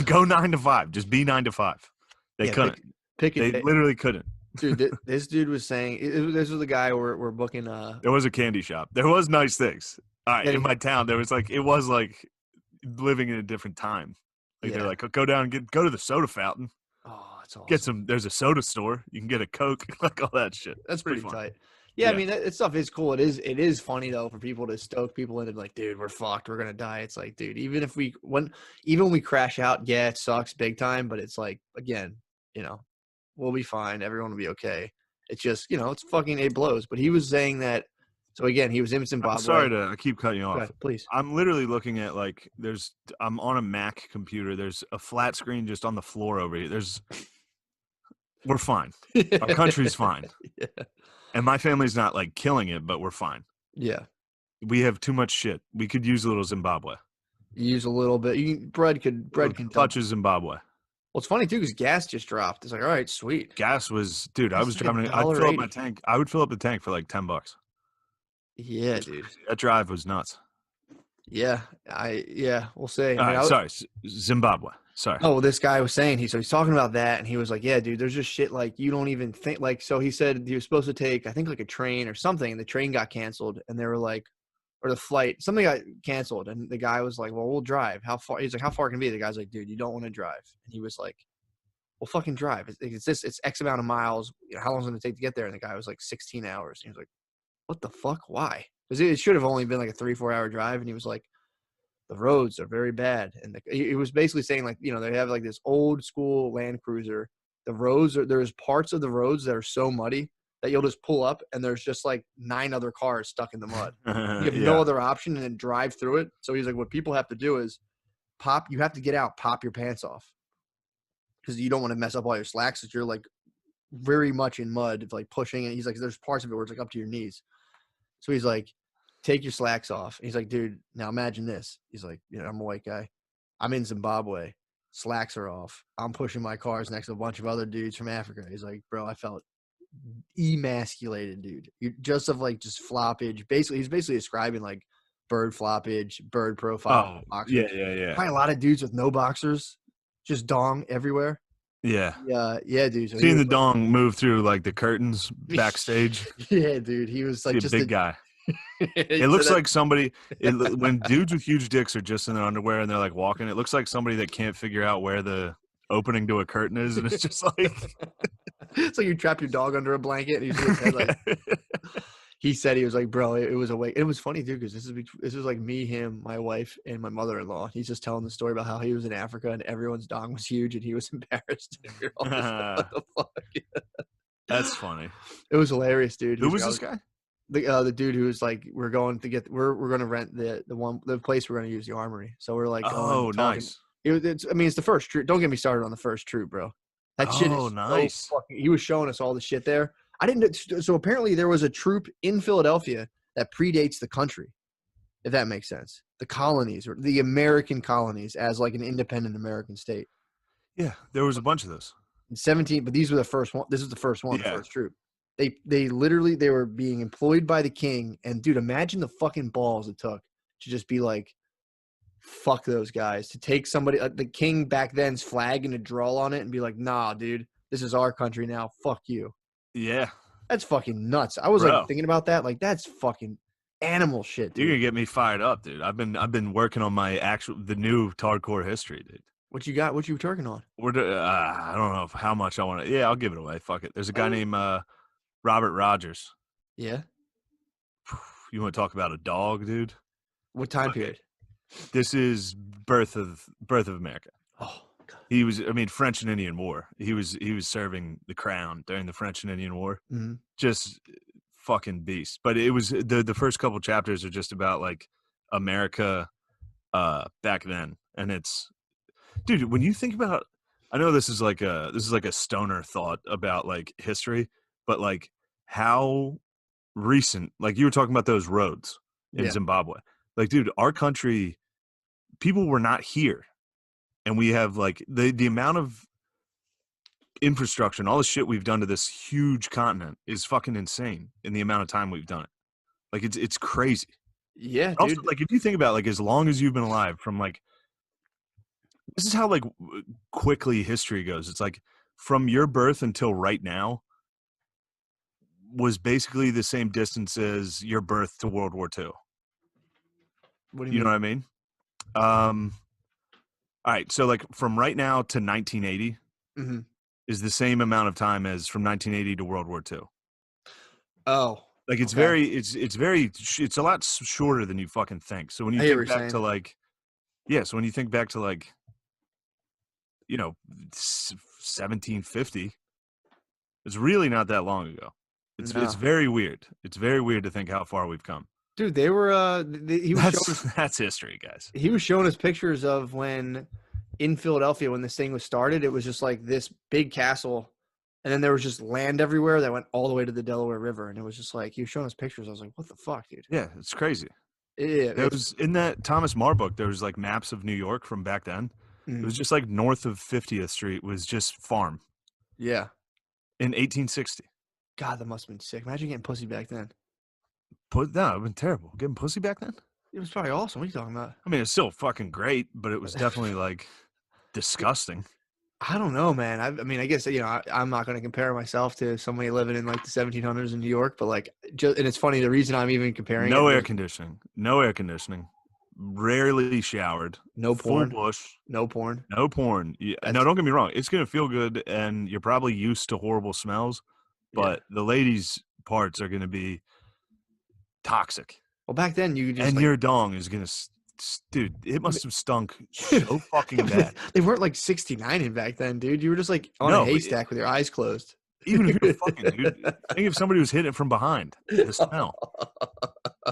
Speaker 2: Go 9 to 5. Just be 9 to 5. They couldn't. They literally couldn't.
Speaker 1: Dude, this dude was saying this was the guy we're booking.
Speaker 2: There was a candy shop. There was nice things. All right, in my town, there was like it was like living in a different time. Like they're like, go down and go to the soda fountain.
Speaker 1: Oh, that's awesome.
Speaker 2: Get some. There's a soda store. You can get a Coke, like all that shit.
Speaker 1: That's pretty tight. Yeah, I mean that stuff is cool. It is funny though for people to stoke people into like, dude, we're fucked. We're gonna die. It's like, dude, even when we crash out, yeah, it sucks big time. But it's like, again, we'll be fine. Everyone will be okay. It's just, it's fucking, it blows. But he was saying that. So again, he was in Zimbabwe.
Speaker 2: I'm sorry I keep cutting you off.
Speaker 1: Go ahead, please.
Speaker 2: I'm literally looking at like I'm on a Mac computer. There's a flat screen just on the floor over here. We're fine. Our country's fine.
Speaker 1: Yeah.
Speaker 2: And my family's not like killing it, but we're fine.
Speaker 1: Yeah.
Speaker 2: We have too much shit. We could use a little Zimbabwe.
Speaker 1: Use a little bit. Bread can
Speaker 2: touch of Zimbabwe.
Speaker 1: Well, it's funny too because gas just dropped. It's like, all right, sweet.
Speaker 2: Gas was, dude. I was driving. I'd fill up my tank. I would fill up the tank for like $10.
Speaker 1: Yeah, dude.
Speaker 2: That drive was nuts.
Speaker 1: Yeah, we'll say.
Speaker 2: Sorry, Zimbabwe. Sorry.
Speaker 1: Oh, well, this guy was saying he's talking about that, and he was like, "Yeah, dude, there's just shit like you don't even think like." So he said he was supposed to take, I think, like a train or something, and the train got canceled, and they were like, or the flight, something got canceled, and the guy was like, "Well, we'll drive. How far?" He's like, "How far can it be?" The guy's like, "Dude, you don't want to drive," and he was like, "Well, fucking drive. It's X amount of miles. How long is it gonna take to get there?" And the guy was like, 16 hours. And he was like, "What the fuck? Why?" Because it should have only been like a 3-4 hour drive, and he was like, the roads are very bad. And it was basically saying like, they have like this old school Land Cruiser. The roads there's parts of the roads that are so muddy that you'll just pull up and there's just like 9 other cars stuck in the mud. You have no other option and then drive through it. So he's like, what people have to do is you have to get out, pop your pants off because you don't want to mess up all your slacks. Because you're like very much in mud, like pushing. And he's like, there's parts of it where it's like up to your knees. So he's like, take your slacks off. He's like, dude, now imagine this. He's like, I'm a white guy. I'm in Zimbabwe. Slacks are off. I'm pushing my cars next to a bunch of other dudes from Africa. He's like, bro, I felt emasculated, dude. Just floppage. Basically, he's basically describing like bird floppage, bird profile.
Speaker 2: Boxers. Yeah.
Speaker 1: Probably a lot of dudes with no boxers, just dong everywhere.
Speaker 2: Yeah,
Speaker 1: dude. So
Speaker 2: seeing the dong move through like the curtains backstage.
Speaker 1: Yeah, dude. He was like just
Speaker 2: a big guy. It looks like somebody when dudes with huge dicks are just in their underwear and they're like walking, it looks like somebody that can't figure out where the opening to a curtain is, and it's just like
Speaker 1: it's like you trap your dog under a blanket and he's just like he said he was like, bro, it was awake. It was funny too because this was like me, him, my wife, and my mother-in-law. He's just telling the story about how he was in Africa and everyone's dong was huge and he was embarrassed. What the fuck?
Speaker 2: That's funny.
Speaker 1: It was hilarious, dude.
Speaker 2: Who was this guy?
Speaker 1: The dude who was like, we're going to rent the place we're going to use, the Armory. So we're like,
Speaker 2: nice.
Speaker 1: It's the first troop. Don't get me started on the first troop, bro. That shit
Speaker 2: Oh,
Speaker 1: is so
Speaker 2: nice.
Speaker 1: fucking. He was showing us all the shit there. I didn't. So apparently there was a troop in Philadelphia that predates the country, if that makes sense. The colonies or the American colonies as like an independent American state.
Speaker 2: Yeah, there was a bunch of those.
Speaker 1: In 17, but these were the first one. This is the first one, the
Speaker 2: Yeah.
Speaker 1: first troop. They literally they were being employed by the king. And dude, imagine the fucking balls it took to just be like, fuck those guys, to take somebody the king back then's flag and to draw on it and be like, nah, dude, this is our country now. Fuck you.
Speaker 2: Yeah.
Speaker 1: That's fucking nuts. I was
Speaker 2: Bro.
Speaker 1: like thinking about that. Like that's fucking animal shit,
Speaker 2: You're
Speaker 1: dude.
Speaker 2: gonna get me fired up, dude. I've been working on the new hardcore history, dude.
Speaker 1: What you got? What you working on?
Speaker 2: I don't know how much I want to. Yeah, I'll give it away. Fuck it. There's a guy named Robert Rogers.
Speaker 1: Yeah.
Speaker 2: You want to talk about a dog, dude?
Speaker 1: What time
Speaker 2: Okay.
Speaker 1: period?
Speaker 2: This is birth of America.
Speaker 1: Oh God.
Speaker 2: He was, I mean, French and Indian War. He was serving the crown during the French and Indian War.
Speaker 1: Mm-hmm.
Speaker 2: Just fucking beast. But it was the first couple chapters are just about like America back then, and it's, dude, when you think about, I know this is like a stoner thought about like history, but like how recent, like you were talking about those roads in Zimbabwe. Like, dude, our country, people were not here. And we have like the amount of infrastructure and all the shit we've done to this huge continent is fucking insane in the amount of time we've done it. Like it's crazy.
Speaker 1: Yeah,
Speaker 2: Also,
Speaker 1: dude.
Speaker 2: like if you think about like as long as you've been alive, from like, this is how like quickly history goes. It's like from your birth until right now was basically the same distance as your birth to World War II.
Speaker 1: What do
Speaker 2: You
Speaker 1: you
Speaker 2: know what
Speaker 1: mean?
Speaker 2: I mean? All right, so like from right now to 1980
Speaker 1: Mm-hmm.
Speaker 2: is the same amount of time as from 1980 to World War II.
Speaker 1: Oh,
Speaker 2: Like it's
Speaker 1: okay.
Speaker 2: very, it's a lot shorter than you fucking think. So when you
Speaker 1: I hear
Speaker 2: think
Speaker 1: what you're
Speaker 2: back to
Speaker 1: saying.
Speaker 2: like, yeah, so when you think back to like, you know, 1750, it's really not that long ago. It's
Speaker 1: No.
Speaker 2: very weird. It's very weird to think how far we've come.
Speaker 1: Dude, they were he was showing us,
Speaker 2: That's history, guys.
Speaker 1: he was showing us pictures of when in Philadelphia when this thing was started, it was just like this big castle and then there was just land everywhere that went all the way to the Delaware River and it was just like he was showing us pictures. I was like, what the fuck, dude?
Speaker 2: Yeah, it's crazy.
Speaker 1: Yeah,
Speaker 2: There
Speaker 1: it's
Speaker 2: was in that Thomas More book, there was like maps of New York from back then. It was just like north of 50th Street was just farm
Speaker 1: yeah.
Speaker 2: in 1860.
Speaker 1: God, that must have been sick. Imagine getting pussy back then.
Speaker 2: No, it would have been terrible. Getting pussy back then?
Speaker 1: It was probably awesome. What are you talking about?
Speaker 2: I mean, it's still fucking great, but it was definitely like disgusting.
Speaker 1: I don't know, man. I mean, I guess, I'm not going to compare myself to somebody living in like the 1700s in New York, but like, and it's funny, the reason I'm even comparing
Speaker 2: No
Speaker 1: it,
Speaker 2: air conditioning. No air conditioning. Rarely showered.
Speaker 1: no
Speaker 2: Full
Speaker 1: porn,
Speaker 2: bush.
Speaker 1: no porn.
Speaker 2: No porn. No, don't get me wrong. It's going to feel good, and you're probably used to horrible smells, but the ladies' parts are going to be toxic.
Speaker 1: Well, back then you just
Speaker 2: And
Speaker 1: like,
Speaker 2: your dong is going to, dude, it must have stunk so fucking bad.
Speaker 1: they weren't like 69 in back then, dude. You were just like on a haystack with your eyes closed.
Speaker 2: Even if you're fucking, dude, think if somebody was hitting it from behind, the smell.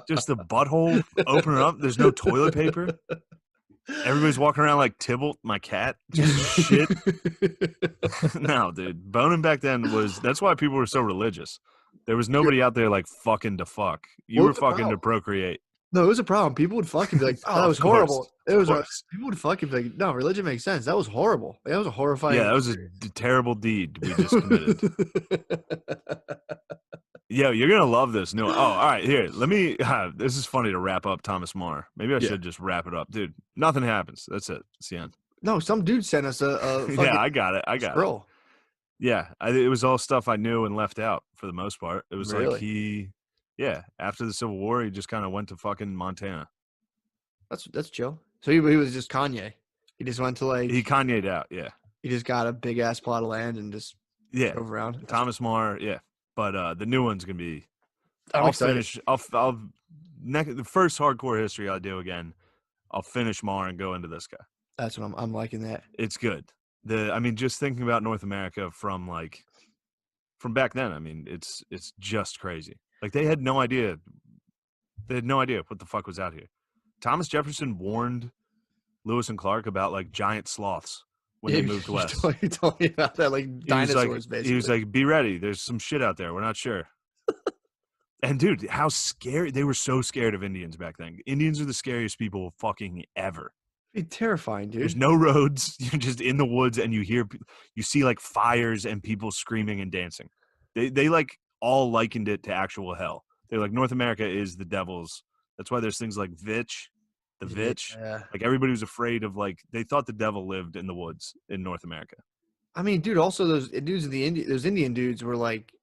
Speaker 2: Just the butthole, open it up. There's no toilet paper. Everybody's walking around like Tybalt, my cat. Just shit. No, dude. Boning back then that's why people were so religious. There was nobody out there like fucking to fuck. You were fucking to procreate.
Speaker 1: No, it was a problem. People would fucking be like, "Oh, that was horrible." People would fucking be like, "No, religion makes sense. That was horrible. That was a horrifying."
Speaker 2: Yeah, that was a terrible deed we just committed. Yo, you're gonna love this. No, all right. Here, let me. This is funny to wrap up Thomas More. Maybe I should just wrap it up, dude. Nothing happens. That's it. It's the end.
Speaker 1: No, some dude sent us a
Speaker 2: Yeah, I got it.
Speaker 1: scroll.
Speaker 2: Yeah, it was all stuff I knew and left out for the most part. It was like after the Civil War, he just kind of went to fucking Montana.
Speaker 1: That's chill. So he was just Kanye. He just went to like
Speaker 2: He Kanye'd out. Yeah,
Speaker 1: he just got a big ass plot of land and just drove around.
Speaker 2: Thomas More. Yeah, but the new one's gonna be.
Speaker 1: I'm excited.
Speaker 2: The first hardcore history I do again. I'll finish More and go into this guy.
Speaker 1: That's what I'm liking that.
Speaker 2: It's good. I mean, just thinking about North America from back then, I mean, it's just crazy. Like they had no idea. They had no idea what the fuck was out here. Thomas Jefferson warned Lewis and Clark about like giant sloths when they moved west.
Speaker 1: You told me about that, like dinosaurs, basically.
Speaker 2: He was like, be ready. There's some shit out there. We're not sure. And dude, how scary. They were so scared of Indians back then. Indians are the scariest people fucking ever.
Speaker 1: It'd be terrifying, dude.
Speaker 2: There's no roads. You're just in the woods and you see like fires and people screaming and dancing. They like all likened it to actual hell. They're like, North America is the devil's. That's why there's things like Vitch, the Vitch.
Speaker 1: Yeah.
Speaker 2: Like everybody was afraid of, like, they thought the devil lived in the woods in North America.
Speaker 1: I mean, dude, also those dudes in those Indian dudes were like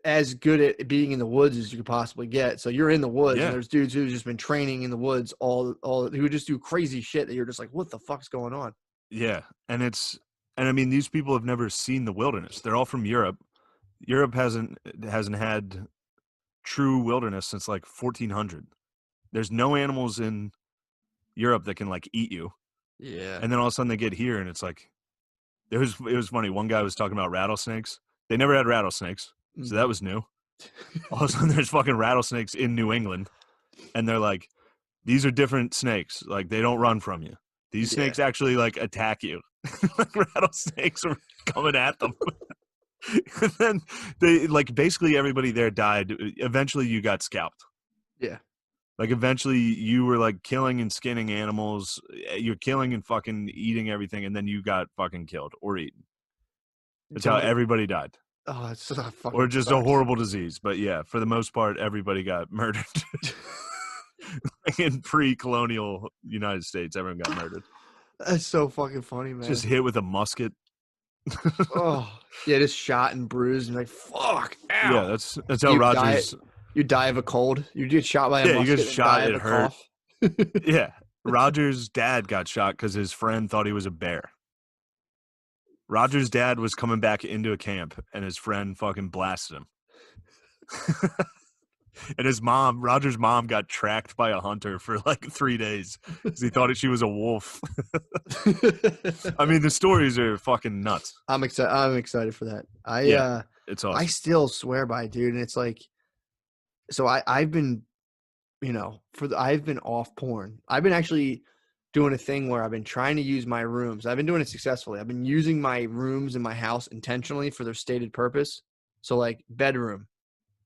Speaker 1: as good at being in the woods as you could possibly get. So you're in the woods, and there's dudes who've just been training in the woods all who just do crazy shit that you're just like, what the fuck's going on?
Speaker 2: Yeah, and I mean, these people have never seen the wilderness. They're all from Europe. Europe hasn't had true wilderness since like 1400. There's no animals in Europe that can like eat you.
Speaker 1: Yeah.
Speaker 2: And then all of a sudden they get here and it's like, it was funny. One guy was talking about rattlesnakes. They never had rattlesnakes. So that was new. All of a sudden there's fucking rattlesnakes in New England. And they're like, these are different snakes. Like, they don't run from you. These snakes actually like attack you. Like, rattlesnakes are coming at them. And then they, like, basically everybody there died. Eventually you got scalped.
Speaker 1: Yeah.
Speaker 2: Like, eventually you were like killing and skinning animals. You're killing and fucking eating everything. And then you got fucking killed or eaten. That's how everybody died.
Speaker 1: Oh, it's so fucking
Speaker 2: or just a horrible disease. But yeah, for the most part, everybody got murdered. In pre-colonial United States, everyone got murdered.
Speaker 1: That's so fucking funny, man.
Speaker 2: Just hit with a musket.
Speaker 1: Oh, yeah, just shot and bruised and like, fuck, ow.
Speaker 2: Yeah, that's how Rogers.
Speaker 1: You die of a cold. You get shot by a musket.
Speaker 2: You get shot, it hurt.
Speaker 1: Cough.
Speaker 2: Yeah, Rogers' dad got shot because his friend thought he was a bear. Rogers' dad was coming back into a camp, and his friend fucking blasted him. And Roger's mom, got tracked by a hunter for like 3 days because he thought she was a wolf. I mean, the stories are fucking nuts.
Speaker 1: I'm excited for that.
Speaker 2: It's awesome.
Speaker 1: I still swear by it, dude, and it's like, so I've been, I've been off porn. I've been actually doing a thing where I've been trying to use my rooms. I've been doing it successfully. I've been using my rooms in my house intentionally for their stated purpose. So like bedroom,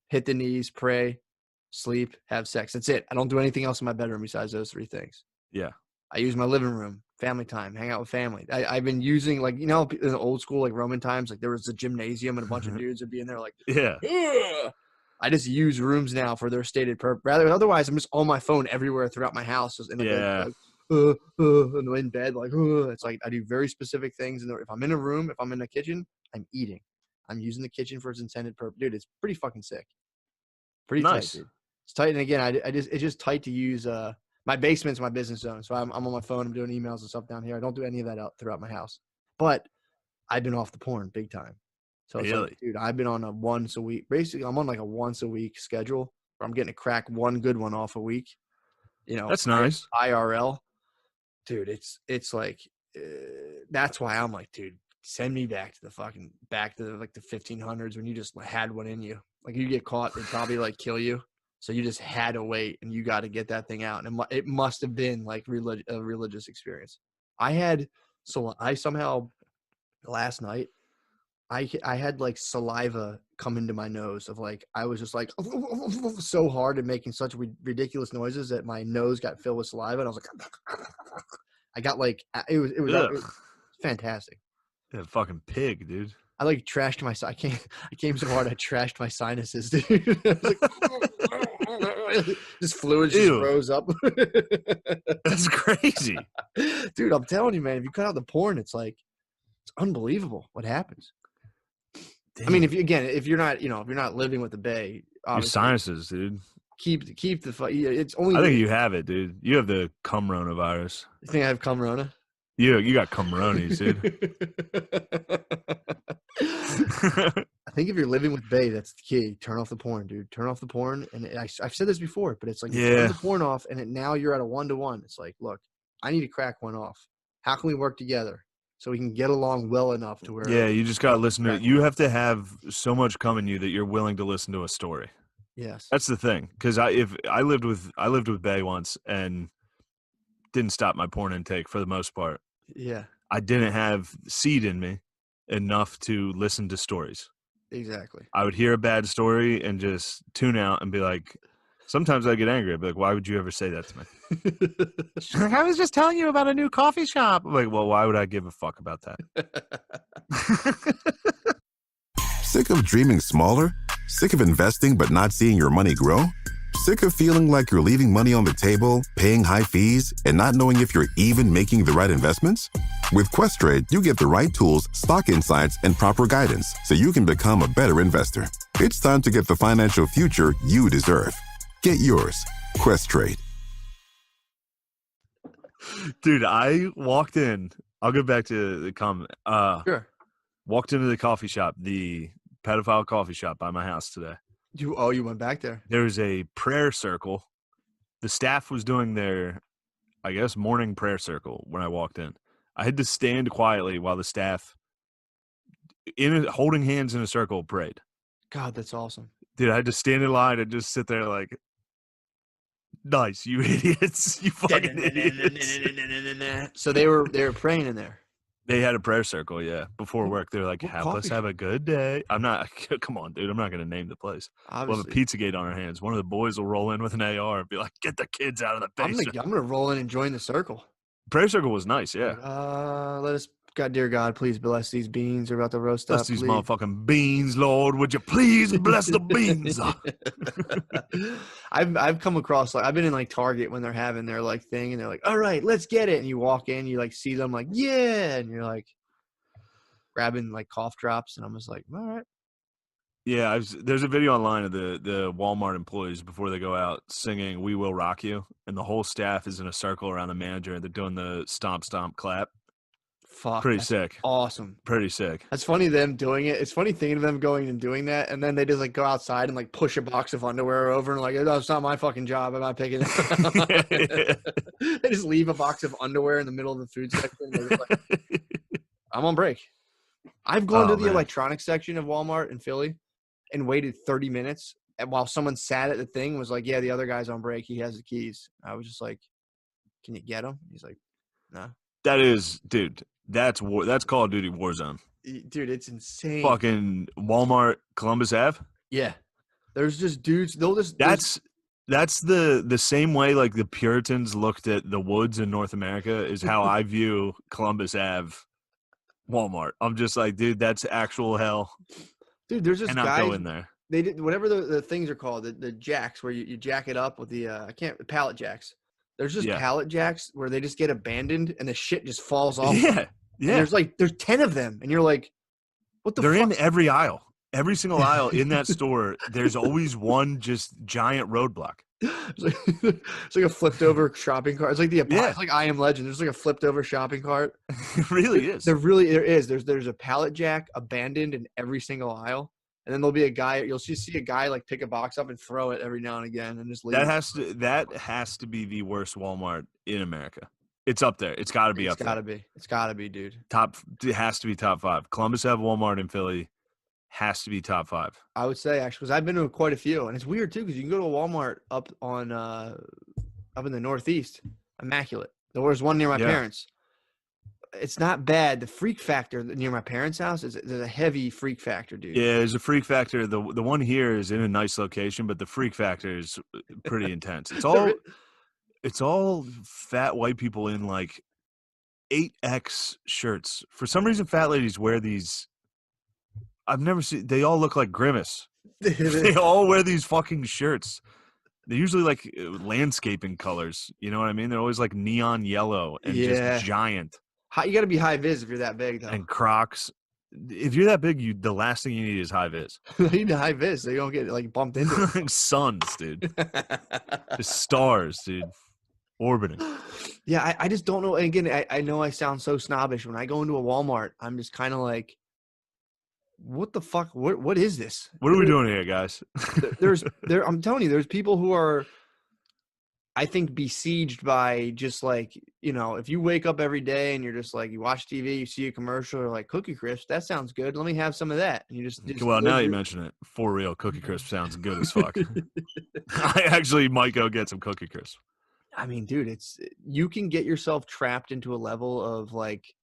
Speaker 1: hit the knees, pray, sleep, have sex. That's it. I don't do anything else in my bedroom besides those 3 things.
Speaker 2: Yeah.
Speaker 1: I use my living room, family time, hang out with family. I've been using, like, in the old school, like Roman times, like there was a gymnasium and a bunch of dudes would be in there like,
Speaker 2: yeah.
Speaker 1: Ugh! I just use rooms now for their stated purpose. Otherwise, I'm just on my phone everywhere throughout my house. Just in the bed, like, and in bed, like, it's like I do very specific things. And if I'm in a room, if I'm in the kitchen, I'm eating. I'm using the kitchen for its intended purpose. Dude, it's pretty fucking sick. Pretty
Speaker 2: nice.
Speaker 1: Tight, dude. It's tight. And again, it's just tight to use. My basement's my business zone. So I'm on my phone. I'm doing emails and stuff down here. I don't do any of that out throughout my house. But I've been off the porn big time. So it's like, dude, I've been on a once a week. Basically, I'm on like a once a week schedule where I'm getting to crack one good one off a week.
Speaker 2: That's nice.
Speaker 1: IRL. Dude, it's like, that's why I'm like, dude, send me back to the 1500s when you just had one in you. Like, you get caught, they'd probably like kill you. So you just had to wait, and you got to get that thing out. And it must have been like a religious experience. I somehow last night, I had like saliva come into my nose of like, I was just like so hard and making such ridiculous noises that my nose got filled with saliva. And I was like, I got like, it was fantastic.
Speaker 2: Yeah, fucking pig, dude.
Speaker 1: I like trashed I came so hard I trashed my sinuses, dude. Just fluid just rose up.
Speaker 2: That's crazy.
Speaker 1: Dude, I'm telling you, man, if you cut out the porn, it's unbelievable what happens. Damn. I mean, if you're not living with the bae,
Speaker 2: your sinuses, dude.
Speaker 1: Keep the it's only.
Speaker 2: I think you have it, dude. You have the cumrona virus.
Speaker 1: You think I have cumrona?
Speaker 2: You got cumronis, dude.
Speaker 1: I think if you're living with bae, that's the key. Turn off the porn, dude. Turn off the porn. And I've said this before, but it's like, you turn the porn off, and now you're at a 1-to-1. It's like, look, I need to crack one off. How can we work together so we can get along well enough to where?
Speaker 2: Yeah, you just got to listen to it. You have to have so much come in you that you're willing to listen to a story.
Speaker 1: Yes,
Speaker 2: that's the thing. Because I lived with bae once and didn't stop my porn intake for the most part.
Speaker 1: Yeah.
Speaker 2: I didn't have seed in me enough to listen to stories.
Speaker 1: Exactly.
Speaker 2: I would hear a bad story and just tune out and be like, sometimes I'd get angry. I'd be like, why would you ever say that to me? She's like, I was just telling you about a new coffee shop. I'm like, well, why would I give a fuck about that?
Speaker 3: Sick of dreaming smaller? Sick of investing but not seeing your money grow? Sick of feeling like you're leaving money on the table, paying high fees, and not knowing if you're even making the right investments? With Questrade, you get the right tools, stock insights, and proper guidance so you can become a better investor. It's time to get the financial future you deserve. Get yours. Questrade.
Speaker 2: Dude, I walked in. I'll go back to the comment.
Speaker 1: Sure.
Speaker 2: Walked into the coffee shop, the pedophile coffee shop by my house today.
Speaker 1: You went back there.
Speaker 2: There was a prayer circle. The staff was doing their, I guess, morning prayer circle when I walked in. I had to stand quietly while the staff, holding hands in a circle, prayed.
Speaker 1: God, that's awesome.
Speaker 2: Dude, I had to stand in line and just sit there like, nice, you idiots. You fucking idiots.
Speaker 1: So they were praying in there.
Speaker 2: They had a prayer circle, yeah. Before work, they were like,
Speaker 1: what
Speaker 2: help
Speaker 1: coffee
Speaker 2: us have
Speaker 1: shop?
Speaker 2: a good day. I'm not, come on, dude. I'm not going to name the place. We'll have a
Speaker 1: Obviously.
Speaker 2: Pizzagate on our hands. One of the boys will roll in with an AR and be like, get the kids out of the
Speaker 1: I'm
Speaker 2: basement.
Speaker 1: gonna roll in and join the circle.
Speaker 2: Prayer circle was nice, yeah.
Speaker 1: Let us, God, dear God, please bless these beans. We're about to roast
Speaker 2: Bless
Speaker 1: up.
Speaker 2: these
Speaker 1: Please.
Speaker 2: motherfucking beans, Lord. Would you please bless the beans?
Speaker 1: I've come across, like, I've been in like Target when they're having their like thing and they're like, all right, let's get it. And you walk in, you like see them like, yeah. And you're like grabbing like cough drops. And I'm just like, all right.
Speaker 2: Yeah, there's a video online of the Walmart employees before they go out singing "We Will Rock You," and the whole staff is in a circle around the manager, and they're doing the stomp, stomp, clap.
Speaker 1: Fuck.
Speaker 2: Pretty
Speaker 1: that's
Speaker 2: sick.
Speaker 1: Awesome.
Speaker 2: Pretty sick.
Speaker 1: That's funny them doing it. It's funny thinking of them going and doing that, and then they just like go outside and like push a box of underwear over and like, oh, it's not my fucking job. I'm not picking it. They just leave a box of underwear in the middle of the food section. They're just like, I'm on break. I've gone to the electronics section of Walmart in Philly and waited 30 minutes while someone sat at the thing and was like, yeah, the other guy's on break. He has the keys. I was just like, can you get him? He's like, no.
Speaker 2: That is, dude. That's Call of Duty Warzone.
Speaker 1: Dude, it's insane.
Speaker 2: Fucking Walmart, Columbus Ave.
Speaker 1: Yeah, there's just dudes. They'll just.
Speaker 2: That's the same way like the Puritans looked at the woods in North America is how I view Columbus Ave, Walmart. I'm just like, dude, that's actual hell.
Speaker 1: Dude, there's just
Speaker 2: guys. Go in there.
Speaker 1: They did whatever the things are called, the jacks where you jack it up with the pallet jacks. There's just pallet jacks where they just get abandoned and the shit just falls off.
Speaker 2: Yeah. Yeah.
Speaker 1: There's 10 of them and you're like, what the fuck?
Speaker 2: They're in every aisle. Every single aisle in that store, there's always one just giant roadblock.
Speaker 1: It's like a flipped over shopping cart. It's like it's like I Am Legend. There's like a flipped over shopping cart.
Speaker 2: It really is.
Speaker 1: There is. There's a pallet jack abandoned in every single aisle. And then there'll be a guy. You'll see a guy like pick a box up and throw it every now and again, and just leave.
Speaker 2: That has to be the worst Walmart in America. It's up there. It's got to be up there.
Speaker 1: It's got to be, dude.
Speaker 2: It has to be top 5. Columbus Ave Walmart in Philly has to be top 5.
Speaker 1: I would say actually, because I've been to quite a few, and it's weird too because you can go to a Walmart up in the Northeast, immaculate. There was one near my parents. It's not bad. The freak factor near my parents' house there's a heavy freak factor, dude.
Speaker 2: Yeah, there's a freak factor. The one here is in a nice location, but the freak factor is pretty intense. It's all fat white people in like 8X shirts. For some reason, fat ladies wear these. I've never seen. They all look like Grimace. They all wear these fucking shirts. They're usually like landscaping colors. You know what I mean? They're always like neon yellow and just giant.
Speaker 1: You got to be high vis if you're that big, though.
Speaker 2: And Crocs. If you're that big, the last thing you need is high vis.
Speaker 1: You need high vis so you don't get like bumped into it.
Speaker 2: Suns, dude. Just stars, dude. Orbiting.
Speaker 1: Yeah, I just don't know. And again, I know I sound so snobbish. When I go into a Walmart, I'm just kind of like, what the fuck? What is this?
Speaker 2: What are we doing here, guys?
Speaker 1: I'm telling you, there's people who are, I think, besieged by just like, if you wake up every day and you're just like, you watch TV, you see a commercial or like Cookie Crisp, that sounds good. Let me have some of that. And you just
Speaker 2: well, now you mention it, for real, Cookie Crisp sounds good as fuck. I actually might go get some Cookie Crisp.
Speaker 1: I mean, dude, you can get yourself trapped into a level of like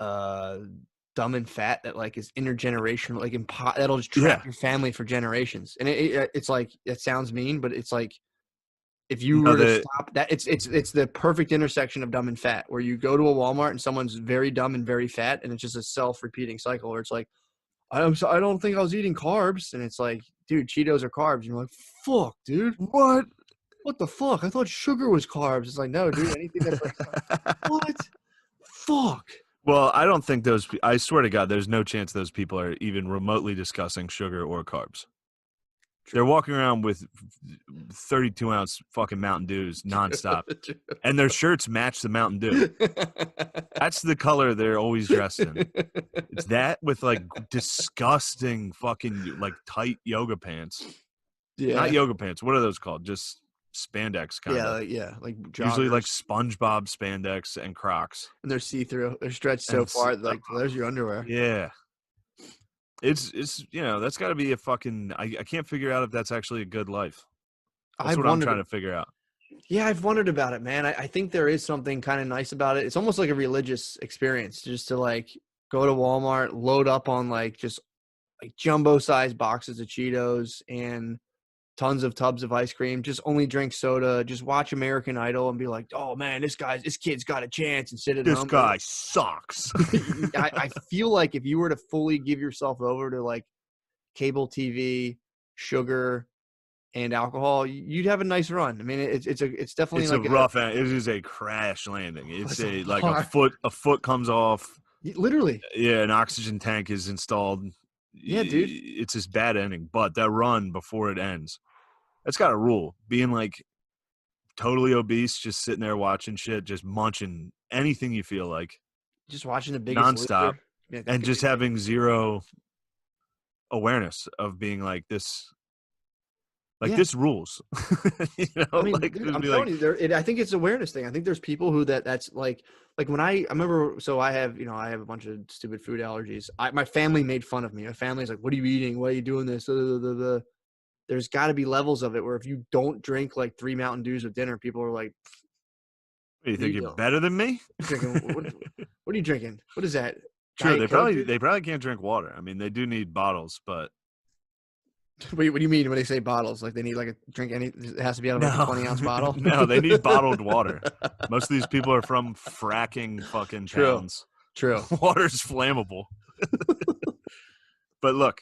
Speaker 1: Dumb and Fat that like is intergenerational, like that'll just trap your family for generations. And it's like, it sounds mean, but it's like, if you were to stop that, it's the perfect intersection of dumb and fat, where you go to a Walmart and someone's very dumb and very fat, and it's just a self-repeating cycle where it's like, I don't think I was eating carbs, and it's like, dude, Cheetos are carbs. And you're like, fuck, dude, what the fuck? I thought sugar was carbs. It's like, no, dude, anything that's like, what? Fuck.
Speaker 2: Well, I don't think I swear to God, there's no chance those people are even remotely discussing sugar or carbs. They're walking around with 32-ounce fucking Mountain Dews nonstop, and their shirts match the Mountain Dew. That's the color they're always dressed in. It's that with like disgusting fucking like tight yoga pants. Yeah, not yoga pants. What are those called? Just spandex kind of.
Speaker 1: Like joggers.
Speaker 2: Usually like SpongeBob spandex and Crocs.
Speaker 1: And they're see-through. They're stretched so far, like there's your underwear.
Speaker 2: Yeah. It's that's got to be a fucking. I can't figure out if that's actually a good life. That's what I'm trying to figure out.
Speaker 1: Yeah, I've wondered about it, man. I think there is something kind of nice about it. It's almost like a religious experience, just to like go to Walmart, load up on like just like jumbo-sized boxes of Cheetos and tons of tubs of ice cream, just only drink soda, just watch American Idol and be like, oh man, this kid's got a chance, and sit at home.
Speaker 2: This guy sucks.
Speaker 1: I feel like if you were to fully give yourself over to like cable TV, sugar, and alcohol, you'd have a nice run. I mean, it's definitely
Speaker 2: it's
Speaker 1: like
Speaker 2: a rough end. It is a crash landing. It's a foot comes off.
Speaker 1: Literally.
Speaker 2: Yeah, an oxygen tank is installed.
Speaker 1: Yeah, dude.
Speaker 2: It's this bad ending, but that run before it ends, that's got a rule. Being like totally obese, just sitting there watching shit, just munching anything you feel like,
Speaker 1: just watching The Biggest
Speaker 2: nonstop,
Speaker 1: Loser.
Speaker 2: and just having zero awareness of being like this. Like this rules.
Speaker 1: I mean, like, I'm telling you, I think it's an awareness thing. I think there's people who that's like when I remember. So I have a bunch of stupid food allergies. My family made fun of me. My family's like, "What are you eating? Why are you doing this?" There's got to be levels of it where if you don't drink like 3 Mountain Dews with dinner, people are like,
Speaker 2: "What, you think you're better than me?"
Speaker 1: What are you drinking? What is that?
Speaker 2: Sure, they probably can't drink water. I mean, they do need bottles, but.
Speaker 1: What do you mean when they say bottles? Like they need like a drink? It has to be out of like a 20-ounce bottle?
Speaker 2: No, they need bottled water. Most of these people are from fracking fucking towns.
Speaker 1: True.
Speaker 2: Water's flammable. But look,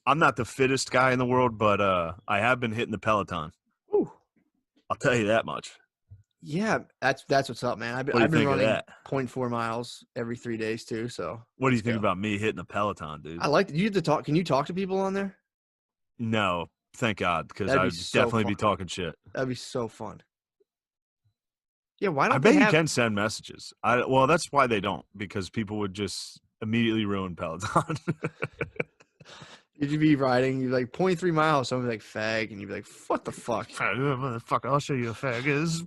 Speaker 2: I'm not the fittest guy in the world, but I have been hitting the Peloton.
Speaker 1: Ooh.
Speaker 2: I'll tell you that much.
Speaker 1: Yeah, that's what's up, man. I've been running 0.4 miles every 3 days too. So
Speaker 2: what do you think about me hitting the Peloton, dude?
Speaker 1: I like you to talk. Can you talk to people on there?
Speaker 2: No, thank God, because I would definitely be talking shit.
Speaker 1: That'd be so fun. Yeah, why don't
Speaker 2: I bet you can send messages. Well, that's why they don't, because people would just immediately ruin Peloton.
Speaker 1: Did you be riding? You're like 0.3 miles. Someone be like fag, and you'd be like, "What the fuck?"
Speaker 2: Motherfucker, I'll show you a fag is.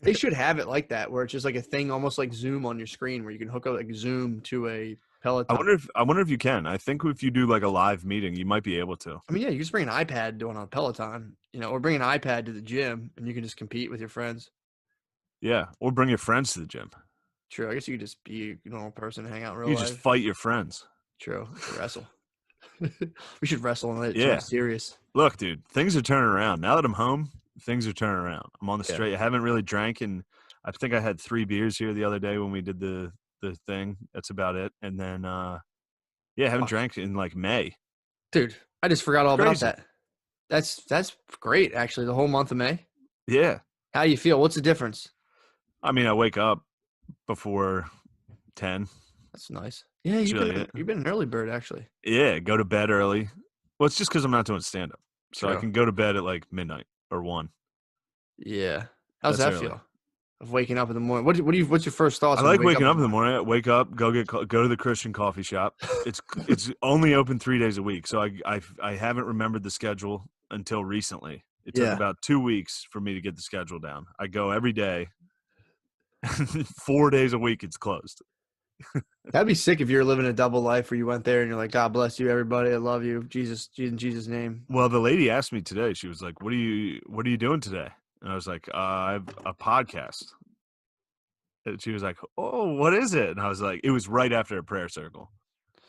Speaker 1: They should have it like that, where it's just like a thing, almost like Zoom on your screen, where you can hook up like Zoom to a Peloton.
Speaker 2: I wonder if you can. I think if you do like a live meeting, you might be able to.
Speaker 1: I mean, yeah, you just bring an iPad doing on Peloton, or bring an iPad to the gym, and you can just compete with your friends.
Speaker 2: Yeah, or bring your friends to the gym.
Speaker 1: True. I guess you could just be a normal person, hang out in real
Speaker 2: life.
Speaker 1: You
Speaker 2: just fight your friends.
Speaker 1: True. Wrestle. We should wrestle on it. Yeah. Serious.
Speaker 2: Look, dude, things are turning around. Now that I'm home, things are turning around. I'm on the straight. I haven't really drank, and I think I had 3 beers here the other day when we did the thing. That's about it. And then I haven't drank in like May.
Speaker 1: Dude, I just forgot all about that. That's great, actually, the whole month of May.
Speaker 2: Yeah.
Speaker 1: How you feel? What's the difference?
Speaker 2: I mean, I wake up before 10.
Speaker 1: That's nice. Yeah, you've been an early bird, actually.
Speaker 2: Yeah, go to bed early. Well, it's just because I'm not doing stand-up. So I can go to bed at like midnight or 1.
Speaker 1: Yeah. How's that feel? Of waking up in the morning. What's your first thoughts?
Speaker 2: I like waking up in the morning. I wake up, go to the Christian coffee shop. It's only open 3 days a week, so I haven't remembered the schedule until recently. It took about 2 weeks for me to get the schedule down. I go every day. 4 days a week it's closed.
Speaker 1: That'd be sick if you're living a double life where you went there and you're like, God bless you, everybody. I love you. Jesus, in Jesus' name.
Speaker 2: Well, the lady asked me today. She was like, what are you doing today? And I was like, I have a podcast. And she was like, "Oh, what is it?" And I was like, it was right after a prayer circle.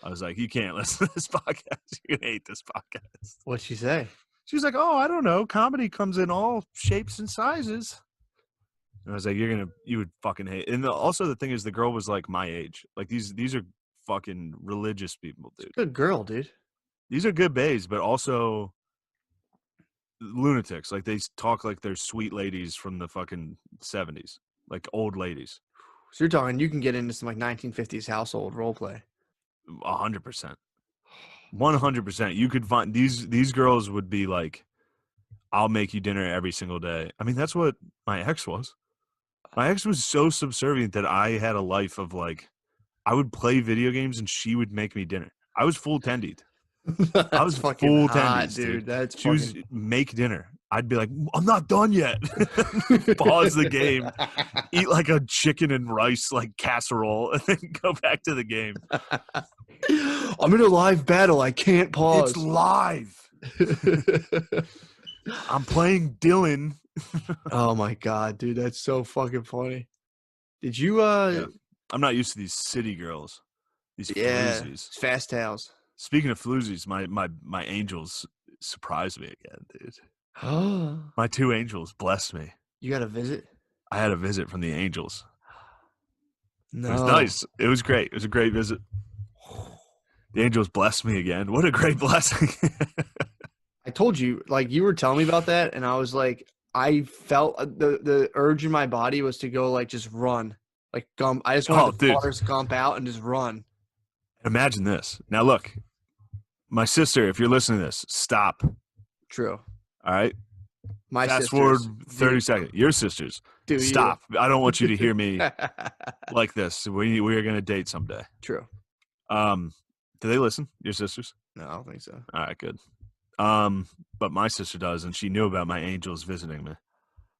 Speaker 2: I was like, "You can't listen to this podcast. You're gonna hate this podcast."
Speaker 1: What'd she say?
Speaker 2: She was like, "Oh, I don't know. Comedy comes in all shapes and sizes." And I was like, you would fucking hate. And also the thing is, the girl was like my age. Like these are fucking religious people, dude.
Speaker 1: Good girl, dude.
Speaker 2: These are good bays, but also lunatics. Like they talk like they're sweet ladies from the fucking 70s, like old ladies.
Speaker 1: So you're talking you can get into some like 1950s household role play.
Speaker 2: 100%. 100%. You could find these girls would be like, "I'll make you dinner every single day." I mean, that's what my ex was. My ex was so subservient that I had a life of like, I would play video games and she would make me dinner. I was full tendied. I was
Speaker 1: fucking
Speaker 2: full
Speaker 1: hot,
Speaker 2: tendies,
Speaker 1: dude. That's
Speaker 2: she was make dinner. I'd be like, "I'm not done yet." Pause the game, eat like a chicken and rice like casserole, and then go back to the game.
Speaker 1: I'm in a live battle. I can't pause.
Speaker 2: It's live. I'm playing Dylan.
Speaker 1: Oh my god, dude, that's so fucking funny. Did you
Speaker 2: Yeah. I'm not used to these city girls. These floozies.
Speaker 1: fast tails.
Speaker 2: Speaking of floozies, my angels surprised me again, dude.
Speaker 1: Oh,
Speaker 2: My 2 angels blessed me.
Speaker 1: you got a visit?
Speaker 2: I had a visit from the angels.
Speaker 1: No.
Speaker 2: It was nice. It was great. It was a great visit. The angels blessed me again. What a great blessing.
Speaker 1: I told you, like you were telling me about that, and I was like, I felt the urge in my body was to go like just run, like gump. I just wanted to force gump out and just run.
Speaker 2: Imagine this. Now look, my sister, if you're listening to this, stop.
Speaker 1: True.
Speaker 2: All right.
Speaker 1: My
Speaker 2: Fast
Speaker 1: sisters,
Speaker 2: forward 30
Speaker 1: dude,
Speaker 2: seconds. Your sisters,
Speaker 1: do
Speaker 2: stop. I don't want you to hear me
Speaker 1: you.
Speaker 2: like this. We are going to date someday.
Speaker 1: True.
Speaker 2: Do they listen? Your sisters?
Speaker 1: No, I don't think so.
Speaker 2: All right, good. But my sister does, and she knew about my angels visiting me.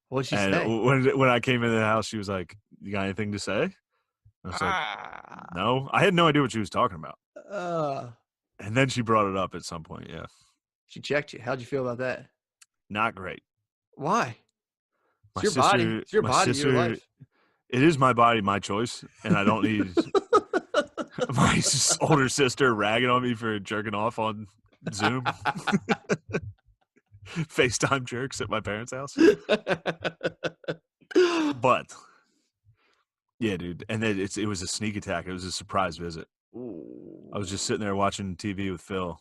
Speaker 1: What'd she
Speaker 2: And
Speaker 1: say?
Speaker 2: when I came into the house, she was like, "You got anything to say?" I was like, "No." I had no idea what she was talking about. And then she brought it up at some point. Yeah,
Speaker 1: She checked you. How'd you feel about that?
Speaker 2: not great.
Speaker 1: Why?
Speaker 2: My
Speaker 1: It's your body. It's your
Speaker 2: my
Speaker 1: body.
Speaker 2: sister,
Speaker 1: Your life.
Speaker 2: It is my body, my choice, and I don't need my older sister ragging on me for jerking off on Zoom. FaceTime jerks at my parents' house. But yeah, dude, and then it was a sneak attack. It was a surprise visit.
Speaker 1: Ooh.
Speaker 2: I was just sitting there watching TV with Phil.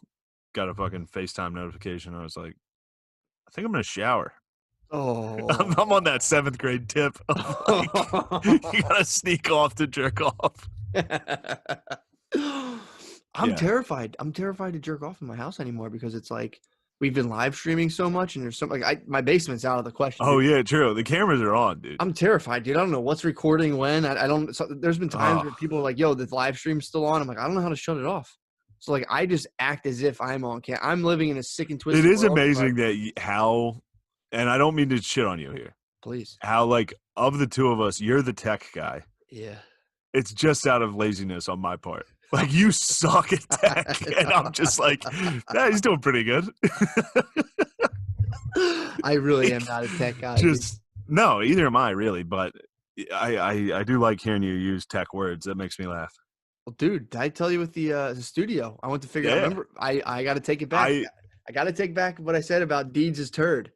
Speaker 2: Got a fucking FaceTime notification. I was like, I think I'm gonna shower.
Speaker 1: Oh.
Speaker 2: I'm on that 7th grade tip. Like, you gotta sneak off to jerk off.
Speaker 1: I'm terrified. I'm terrified to jerk off in my house anymore because it's like we've been live streaming so much, and there's so like my basement's out of the question.
Speaker 2: Oh
Speaker 1: dude.
Speaker 2: yeah, true. The cameras are on, dude.
Speaker 1: I'm terrified, dude. I don't know what's recording when. I don't. So there's been times where people are like, "Yo, the live stream's still on." I'm like, I don't know how to shut it off. So like, I just act as if I'm on cam. I'm living in a sick and twisted.
Speaker 2: It is
Speaker 1: world,
Speaker 2: amazing that how, and I don't mean to shit on you here.
Speaker 1: Please.
Speaker 2: How like of the two of us, you're the tech guy.
Speaker 1: Yeah.
Speaker 2: It's just out of laziness on my part. Like you suck at tech, and I'm just like, nah, he's doing pretty good.
Speaker 1: I really am not a tech guy.
Speaker 2: Just no, either am I really, but I do like hearing you use tech words. That makes me laugh.
Speaker 1: Well, dude, did I tell you with the studio? I went to figure out. Remember, I got to take it back. I got to take back what I said about Deeds' turd.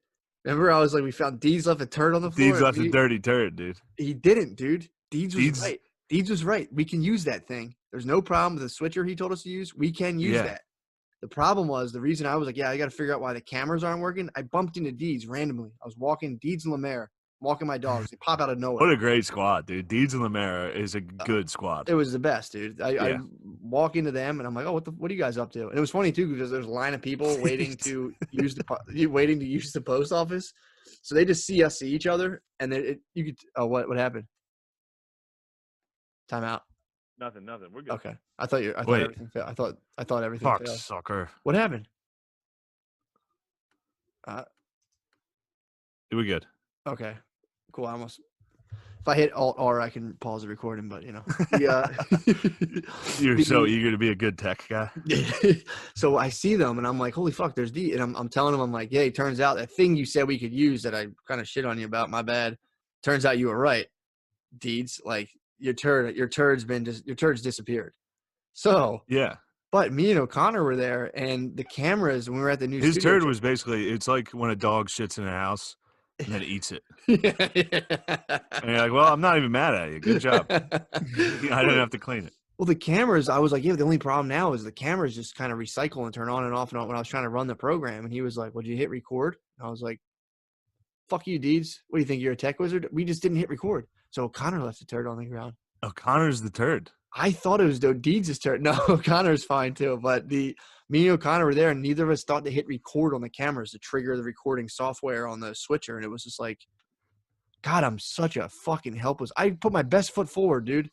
Speaker 1: Remember, I was like, we found Deeds left a turd on the floor.
Speaker 2: Deeds left a dirty turd, dude.
Speaker 1: He didn't, dude. Deeds was right. Deeds was right. We can use that thing. There's no problem with the switcher he told us to use. We can use that. The problem was the reason I was like, yeah, I got to figure out why the cameras aren't working. I bumped into Deeds randomly. I was walking Deeds and Lemaire, walking my dogs. They pop out of nowhere.
Speaker 2: What a great squad, dude. Deeds and Lemaire is a good squad.
Speaker 1: It was the best, dude. I walk into them and I'm like, oh, what are you guys up to? And it was funny too because there's a line of people waiting to use the post office. So they just see us see each other, and then you could. Oh, what happened? Time out.
Speaker 2: Nothing. We're good.
Speaker 1: Okay, I thought everything failed. I thought everything
Speaker 2: Fuck,
Speaker 1: failed.
Speaker 2: sucker.
Speaker 1: What happened?
Speaker 2: We're good.
Speaker 1: Okay, cool. I almost. If I hit Alt R, I can pause the recording, but you know.
Speaker 2: You're so eager to be a good tech guy.
Speaker 1: So I see them, and I'm like, "Holy fuck, there's D!" And I'm telling them, I'm like, "Hey, turns out that thing you said we could use that I kind of shit on you about, my bad. Turns out you were right." Deeds, like your turd's disappeared. So,
Speaker 2: Yeah.
Speaker 1: but me and O'Connor were there, and the cameras when we were at the new
Speaker 2: His
Speaker 1: studio.
Speaker 2: turd was basically, it's like when a dog shits in a house and then eats it.
Speaker 1: Yeah.
Speaker 2: And you're like, well, I'm not even mad at you. Good job. I didn't have to clean it.
Speaker 1: Well, the cameras, I was like, yeah, the only problem now is the cameras just kind of recycle and turn on and off and on when I was trying to run the program. And he was like, well, did you hit record? And I was like, fuck you, Deeds. What do you think? You're a tech wizard? We just didn't hit record. So O'Connor left the turd on the ground.
Speaker 2: O'Connor's the turd.
Speaker 1: I thought it was Deeds' turd. No, O'Connor's fine too. But me and O'Connor were there, and neither of us thought to hit record on the cameras to trigger the recording software on the switcher. And it was just like, God, I'm such a fucking helpless. I put my best foot forward, dude.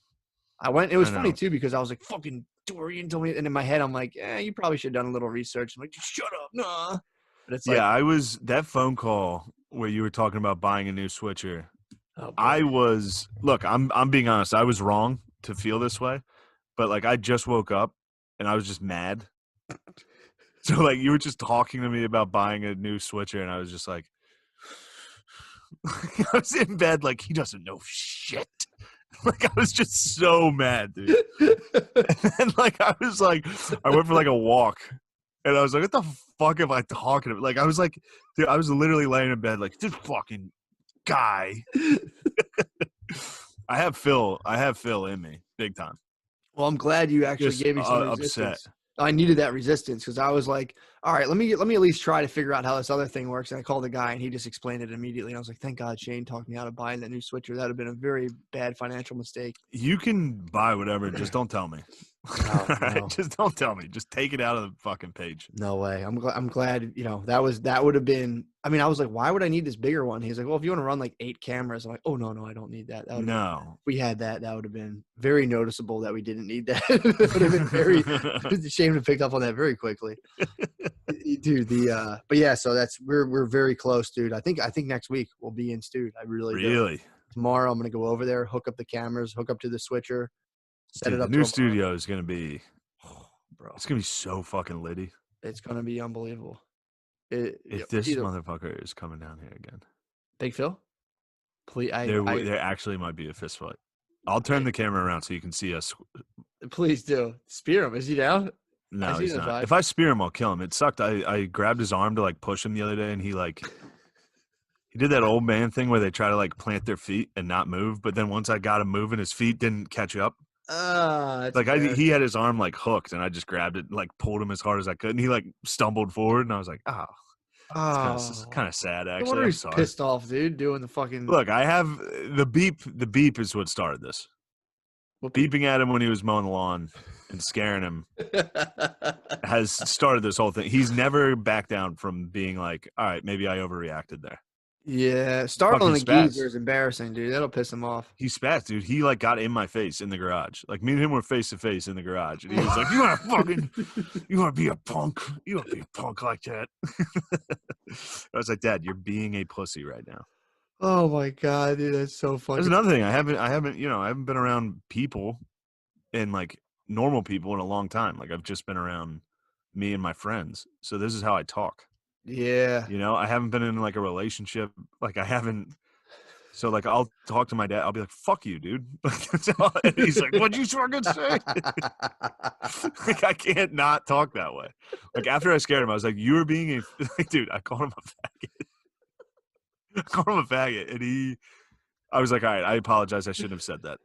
Speaker 1: I went. It was funny too because I was like, "Fucking Dorian told me," and in my head, I'm like, "You probably should have done a little research." I'm like, "Just shut up, nah." But it's like,
Speaker 2: I was that phone call where you were talking about buying a new switcher.
Speaker 1: oh,
Speaker 2: I'm being honest. I was wrong to feel this way, but like I just woke up and I was just mad. So like you were just talking to me about buying a new switcher, and I was just like, I was in bed like he doesn't know shit. Like I was just so mad, dude. And like I went for like a walk, and I was like, "What the fuck am I talking about?" Like I was like, dude, I was literally laying in bed like this fucking guy. I have Phil in me, big time.
Speaker 1: well, I'm glad you actually
Speaker 2: Just
Speaker 1: gave me some resistance. Upset. I needed that resistance because I was like, all right, let me at least try to figure out how this other thing works. And I called the guy, and he just explained it immediately. And I was like, thank God Shane talked me out of buying that new switcher. That would have been a very bad financial mistake.
Speaker 2: You can buy whatever, just don't tell me. No. Just don't tell me. Just take it out of the fucking page.
Speaker 1: No way. I'm glad. That would have been. I mean, I was like, why would I need this bigger one? He's like, well, if you want to run like 8 cameras, I'm like, oh no, I don't need that.
Speaker 2: No.
Speaker 1: If we had that, that would have been very noticeable that we didn't need that. It would have been very. It's a shame to pick up on that very quickly, dude. But yeah, so we're very close, dude. I think next week we'll be in Stewed. I really do. Tomorrow I'm gonna go over there, hook up the cameras, hook up to the switcher. Set it up.
Speaker 2: The new studio is going to be,
Speaker 1: bro.
Speaker 2: It's going to be so fucking litty.
Speaker 1: It's going to be unbelievable.
Speaker 2: If this motherfucker is coming down here again.
Speaker 1: Big Phil? Please,
Speaker 2: there actually might be a fist fight. I'll turn the camera around so you can see us.
Speaker 1: Please do. Spear him. Is he down?
Speaker 2: No, he's not. If I spear him, I'll kill him. It sucked. I grabbed his arm to like push him the other day, and he did that old man thing where they try to like plant their feet and not move, but then once I got him moving, his feet didn't catch up. He had his arm like hooked, and I just grabbed it and like pulled him as hard as I could, and he like stumbled forward, and I was like, it's kind of sad actually.
Speaker 1: I wonder he's pissed off, dude, doing the fucking.
Speaker 2: Look, I have the beep. The beep is what started this. Beeping at him when he was mowing the lawn and scaring him has started this whole thing. He's never backed down from being like, all right, maybe I overreacted there.
Speaker 1: Yeah, startling the geezer is embarrassing, dude. That'll piss him off.
Speaker 2: He spazzed, dude. He like got in my face in the garage. Like me and him were face to face in the garage, and he was like, you want to be a punk? You want to be a punk like that?" I was like, "Dad, you're being a pussy right now."
Speaker 1: Oh my god, dude, that's so funny.
Speaker 2: There's another thing. I haven't been around people and like normal people in a long time. Like I've just been around me and my friends. So this is how I talk.
Speaker 1: Yeah.
Speaker 2: I haven't been in like a relationship. Like I haven't. So like I'll talk to my dad. I'll be like, "Fuck you, dude." And he's like, "What'd you fucking say?" Like I can't not talk that way. Like after I scared him, I was like, "You're being a dude." I called him a faggot. And I was like, "All right, I apologize. I shouldn't have said that."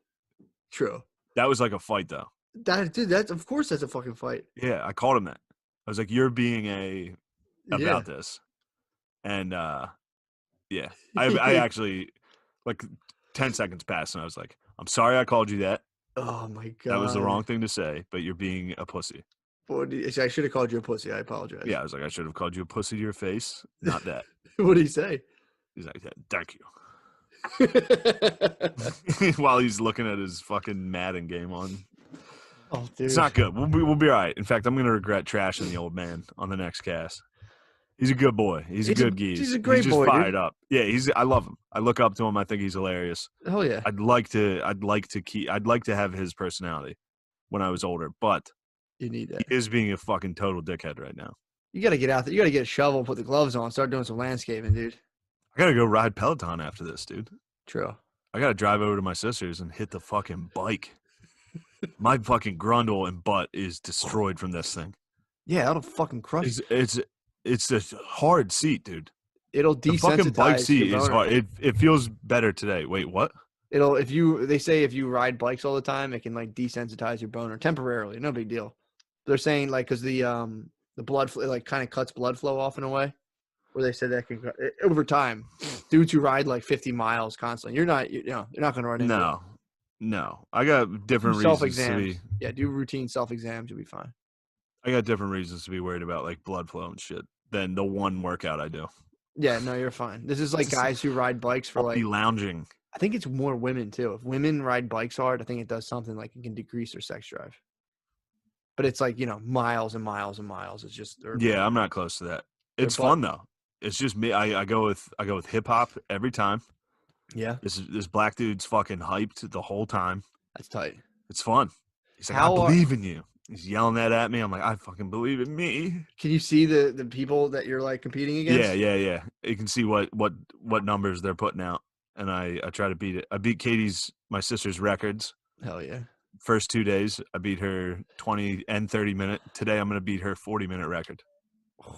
Speaker 1: True.
Speaker 2: That was like a fight though.
Speaker 1: That's of course that's a fucking fight.
Speaker 2: Yeah, I called him that. I was like, "You're being about this." And yeah, I actually like 10 seconds passed and I was like, "I'm sorry I called you that.
Speaker 1: Oh my god.
Speaker 2: That was the wrong thing to say, but you're being a pussy."
Speaker 1: I should have called you a pussy. I apologize.
Speaker 2: Yeah, I was like, "I should have called you a pussy to your face, not that."
Speaker 1: What did he say?
Speaker 2: He's like, "Thank you." While he's looking at his fucking Madden game on.
Speaker 1: Oh, dude.
Speaker 2: It's not good. We'll be all right. In fact, I'm going to regret trashing the old man on the next cast. He's a good boy. He's a good geese.
Speaker 1: He's a great boy.
Speaker 2: He's just fired up. Yeah, I love him. I look up to him. I think he's hilarious.
Speaker 1: Hell yeah.
Speaker 2: I'd like to have his personality when I was older, but
Speaker 1: you need that.
Speaker 2: He is being a fucking total dickhead right now.
Speaker 1: You got to get out there. You got to get a shovel, put the gloves on, start doing some landscaping, dude.
Speaker 2: I got to go ride Peloton after this, dude.
Speaker 1: True.
Speaker 2: I gotta drive over to my sister's and hit the fucking bike. My fucking grundle and butt is destroyed from this thing.
Speaker 1: Yeah, that'll fucking crush you.
Speaker 2: It's a hard seat, dude.
Speaker 1: It'll
Speaker 2: The fucking bike
Speaker 1: desensitize your
Speaker 2: seat is
Speaker 1: boner.
Speaker 2: hard. It feels better today. Wait, what?
Speaker 1: They say if you ride bikes all the time, it can like desensitize your boner temporarily. No big deal. They're saying like because the blood flow, it like kind of cuts blood flow off in a way, where they said that can over time, dudes who ride like 50 miles constantly, you're not going to run into it.
Speaker 2: No. I got different
Speaker 1: Do
Speaker 2: reasons to
Speaker 1: self-exams.
Speaker 2: be.
Speaker 1: Yeah, do routine self-exams. You'll be fine.
Speaker 2: I got different reasons to be worried about like blood flow and shit than the one workout I do.
Speaker 1: Yeah, no, you're fine. This is like guys who ride bikes for
Speaker 2: I'll
Speaker 1: like
Speaker 2: be lounging.
Speaker 1: I think it's more women too. If women ride bikes hard, I think it does something like it can decrease their sex drive. But it's like, miles and miles and miles. It's just
Speaker 2: Yeah, I'm not close to that. It's fun though. It's just me. I go with hip hop every time.
Speaker 1: Yeah.
Speaker 2: This black dude's fucking hyped the whole time.
Speaker 1: That's tight.
Speaker 2: It's fun. He's like, I believe in you. He's yelling that at me. I'm like, I fucking believe in me.
Speaker 1: Can you see the people that you're like competing against?
Speaker 2: Yeah. You can see what numbers they're putting out, and I try to beat it. I beat my sister's records.
Speaker 1: Hell yeah.
Speaker 2: First 2 days, I beat her 20 and 30 minute. Today, I'm gonna beat her 40-minute record.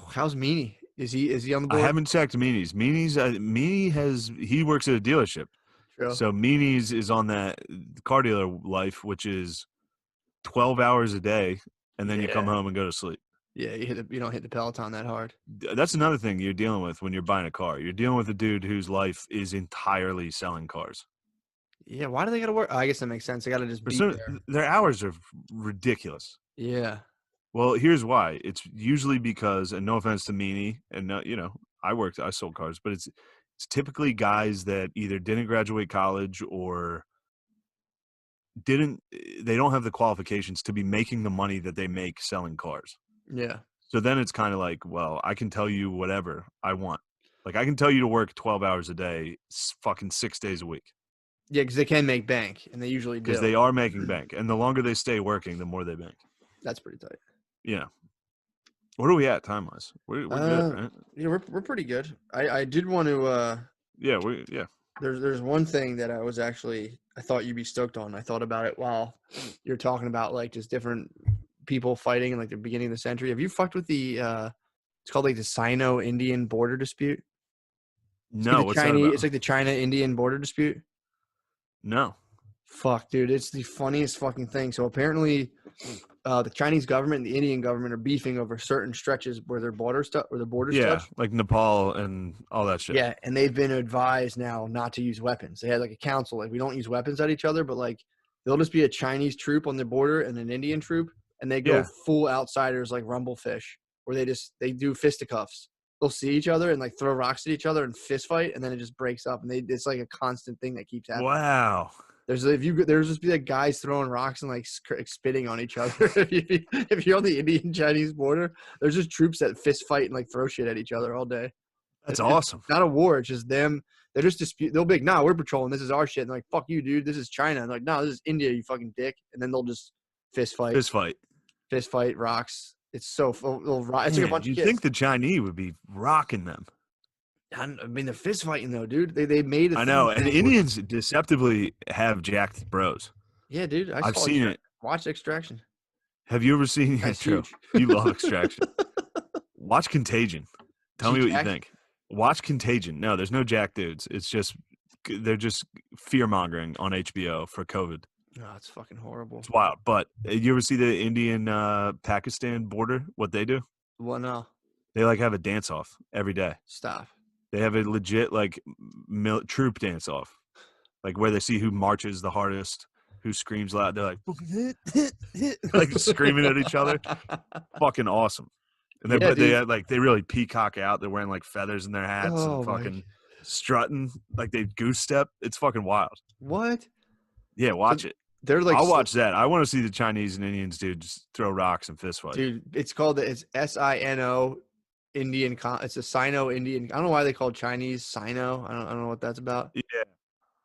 Speaker 1: How's Meanie? Is he on the board?
Speaker 2: I haven't checked Meanie's. He works at a dealership.
Speaker 1: True.
Speaker 2: So Meanie's is on that car dealer life, which is 12 hours a day, and then you come home and go to sleep.
Speaker 1: Yeah, you don't hit the Peloton that hard.
Speaker 2: That's another thing you're dealing with when you're buying a car. You're dealing with a dude whose life is entirely selling cars.
Speaker 1: Yeah, why do they got to work? Oh, I guess that makes sense. They got to just be there.
Speaker 2: Their hours are ridiculous.
Speaker 1: Yeah.
Speaker 2: Well, here's why. It's usually because, and no offense to Meanie, and I sold cars, but it's typically guys that either didn't graduate college or they don't have the qualifications to be making the money that they make selling cars.
Speaker 1: Yeah.
Speaker 2: So then it's kind of like, well, I can tell you whatever I want. Like I can tell you to work 12 hours a day, fucking 6 days a week.
Speaker 1: Yeah, because they can make bank, and they usually do.
Speaker 2: Because they are making bank, and the longer they stay working, the more they bank.
Speaker 1: That's pretty tight.
Speaker 2: Yeah. What are we at time wise? We're good, right?
Speaker 1: Yeah, we're pretty good. I did want to.
Speaker 2: Yeah.
Speaker 1: There's one thing that I thought you'd be stoked on. I thought about it while you're talking about like just different people fighting in like the beginning of the century. Have you fucked with the? It's called like the Sino-Indian border dispute.
Speaker 2: No, what's that about?
Speaker 1: It's like the China-Indian border dispute.
Speaker 2: No.
Speaker 1: Fuck, dude, it's the funniest fucking thing. So apparently, the Chinese government and the Indian government are beefing over certain stretches where their borders touch.
Speaker 2: Like Nepal and all that shit.
Speaker 1: Yeah, and they've been advised now not to use weapons. They had like a council, like we don't use weapons at each other, but like there'll just be a Chinese troop on the border and an Indian troop, and they go full outsiders like Rumblefish, where they do fisticuffs. They'll see each other and like throw rocks at each other and fist fight, and then it just breaks up. And it's like a constant thing that keeps happening.
Speaker 2: Wow.
Speaker 1: There's just be like guys throwing rocks and like spitting on each other. if you're on the Indian Chinese border, there's just troops that fist fight and like throw shit at each other all day.
Speaker 2: That's awesome.
Speaker 1: It's not a war. It's just them. They're just they'll be like, nah, we're patrolling. This is our shit. And they're like, fuck you, dude. This is China. And like, no, this is India, you fucking dick. And then they'll just fist fight, rocks. It's so it's like a bunch of kids.
Speaker 2: You think the Chinese would be rocking them?
Speaker 1: I mean, they're fist fighting though, dude. They made it.
Speaker 2: I know, and Indians deceptively have jacked bros.
Speaker 1: Yeah, dude.
Speaker 2: I've seen it.
Speaker 1: Watch Extraction.
Speaker 2: Have you ever seen it? True. You love Extraction. Watch Contagion. Tell me what you think. Watch Contagion. No, there's no jack dudes. It's just they're just fear mongering on HBO for COVID.
Speaker 1: Oh, it's fucking horrible.
Speaker 2: It's wild. But you ever see the Indian Pakistan border? What they do?
Speaker 1: Well, no.
Speaker 2: They like have a dance off every day.
Speaker 1: Stop.
Speaker 2: They have a legit like troop dance off, like where they see who marches the hardest, who screams loud. They're like screaming at each other. Fucking awesome. And they really peacock out. They're wearing like feathers in their hats and fucking strutting like they goose step. It's fucking wild.
Speaker 1: What?
Speaker 2: Yeah, watch it.
Speaker 1: They're like
Speaker 2: I'll watch that. I want to see the Chinese and Indians just throw rocks and fist fight.
Speaker 1: Dude, it's SINO Indian. It's a Sino-Indian. I don't know why they call it Chinese Sino. I don't know what that's about.
Speaker 2: Yeah,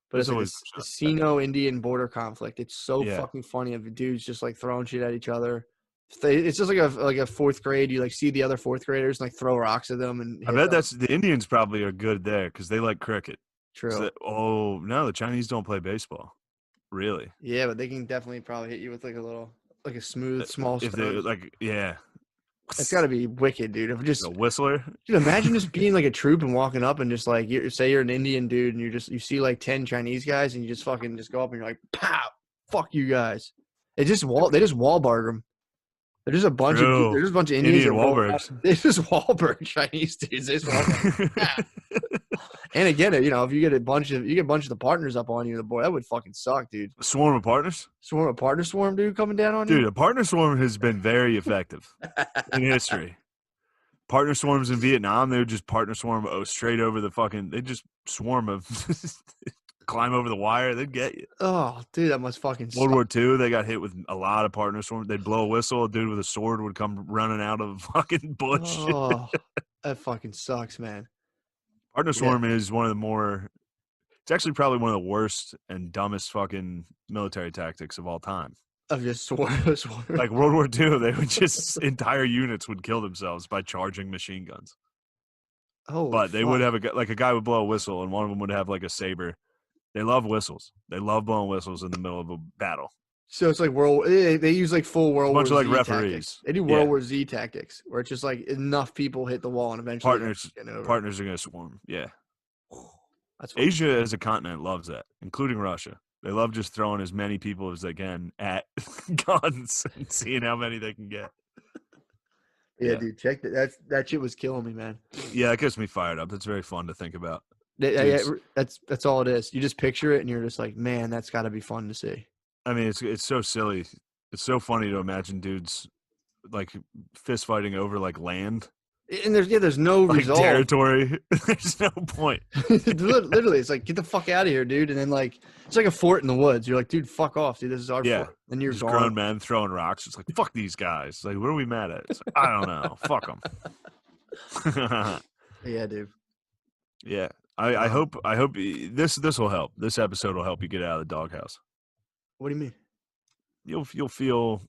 Speaker 1: but it's like a Sino-Indian border conflict. It's so fucking funny of the dudes just like throwing shit at each other. It's just like a fourth grade. You like see the other fourth graders and like throw rocks at them. And
Speaker 2: I bet the Indians probably are good there because they like cricket.
Speaker 1: True.
Speaker 2: Oh no, the Chinese don't play baseball. Really?
Speaker 1: Yeah, but they can definitely probably hit you with like a smooth, small
Speaker 2: If they
Speaker 1: stone.
Speaker 2: yeah,
Speaker 1: It's got to be wicked, dude. If just
Speaker 2: a whistler.
Speaker 1: Dude, imagine just being like a troop and walking up and just like say you're an Indian dude and you see like 10 Chinese guys and you just fucking just go up and you're like, pow, fuck you guys. They just Wahlberg them. There's just a bunch of
Speaker 2: True.
Speaker 1: Indians that
Speaker 2: Indian
Speaker 1: roll up.
Speaker 2: Wahlbergs.
Speaker 1: They just Wahlberg Chinese dudes. They just Wahlberg. And again, if you get a bunch of the partners up on you, boy, that would fucking suck, dude.
Speaker 2: A swarm of partners.
Speaker 1: Swarm, dude, coming down on you.
Speaker 2: Dude, a partner swarm has been very effective in history. Partner swarms in Vietnam, they would just partner swarm straight over the fucking. They just swarm of climb over the wire. They'd get you.
Speaker 1: Oh, dude, that must fucking suck.
Speaker 2: World War II, they got hit with a lot of partner swarms. They'd blow a whistle. A dude with a sword would come running out of a fucking bush.
Speaker 1: Oh, that fucking sucks, man.
Speaker 2: Partner swarm is one of the more. It's actually probably one of the worst and dumbest fucking military tactics of all time.
Speaker 1: Of just swarm.
Speaker 2: Like World War II, they would just entire units would kill themselves by charging machine guns.
Speaker 1: Oh,
Speaker 2: but they would have a guy would blow a whistle, and one of them would have like a saber. They love whistles. They love blowing whistles in the middle of a battle.
Speaker 1: So it's like they use like full World War Z
Speaker 2: bunch of like
Speaker 1: referees.
Speaker 2: Tactics.
Speaker 1: They do World War Z tactics where it's just like enough people hit the wall and eventually
Speaker 2: partners are going to swarm. Yeah.
Speaker 1: That's
Speaker 2: Asia as a continent loves that, including Russia. They love just throwing as many people as they can at guns and seeing how many they can get.
Speaker 1: Yeah, dude, check that. That shit was killing me, man.
Speaker 2: Yeah, it gets me fired up. That's very fun to think about.
Speaker 1: That's all it is. You just picture it and you're just like, man, that's got to be fun to see.
Speaker 2: I mean, it's so silly. It's so funny to imagine dudes like fist fighting over like land.
Speaker 1: And there's no
Speaker 2: like
Speaker 1: result.
Speaker 2: Territory. There's no point.
Speaker 1: Literally, it's like, get the fuck out of here, dude. And then like it's like a fort in the woods. You're like, dude, fuck off, dude. This is our fort. And you're
Speaker 2: just grown men throwing rocks. It's like, fuck these guys. Like, what are we mad at? It's like, I don't know. Fuck them.
Speaker 1: Yeah, dude.
Speaker 2: Yeah. I hope this will help. This episode will help you get out of the doghouse.
Speaker 1: What do you mean?
Speaker 2: You'll feel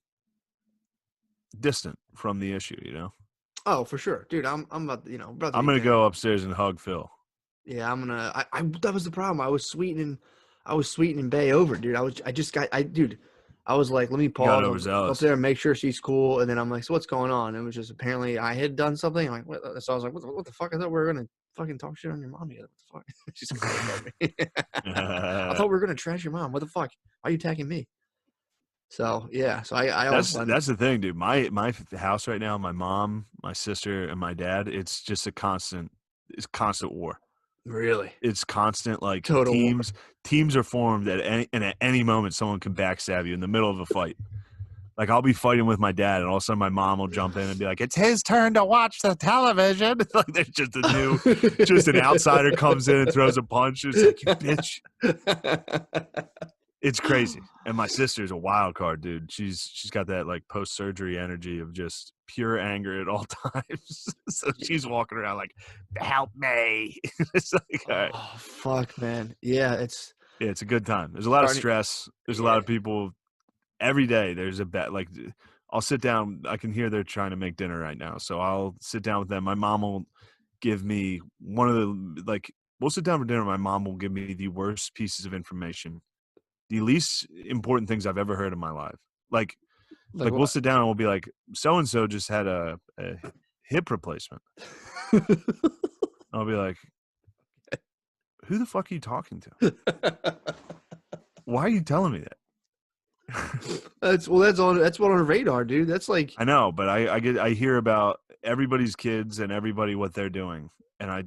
Speaker 2: distant from the issue, you know?
Speaker 1: Oh, for sure, dude. I'm about
Speaker 2: I'm gonna go upstairs and hug Phil.
Speaker 1: Yeah, I'm gonna. I that was the problem. I was sweetening Bay over, dude. I was like, let me pause. Go up there and make sure she's cool. And then I'm like, so what's going on? It was just apparently I had done something. I'm like, what? So I was like, what the fuck? I thought we were gonna fucking talk shit on your mom together. What the fuck? She's about me. I thought we were gonna trash your mom. What the fuck? Why are you attacking me? So yeah, so
Speaker 2: that's the thing, dude. My house right now, my mom, my sister, and my dad. It's just a constant war.
Speaker 1: Really,
Speaker 2: it's constant. Like
Speaker 1: total
Speaker 2: teams are formed at any moment. Someone can backstab you in the middle of a fight. Like I'll be fighting with my dad, and all of a sudden my mom will jump in and be like, "It's his turn to watch the television." Like there's just just an outsider comes in and throws a punch. It's like, you bitch. It's crazy. And my sister's a wild card, dude. She's got that like post-surgery energy of just pure anger at all times. So she's walking around like, help me. It's like, all right.
Speaker 1: Oh, fuck, man. Yeah, it's
Speaker 2: a good time. There's a lot of stress. There's a lot of people every day. There's a bet. Like I'll sit down. I can hear they're trying to make dinner right now. So I'll sit down with them. My mom will give me we'll sit down for dinner. My mom will give me the worst pieces of information. The least important things I've ever heard in my life. Like we'll sit down and we'll be like, so-and-so just had a hip replacement. I'll be like, who the fuck are you talking to? Why are you telling me that?
Speaker 1: That's what on radar, dude. That's like,
Speaker 2: I know, but I hear about everybody's kids and everybody what they're doing. And I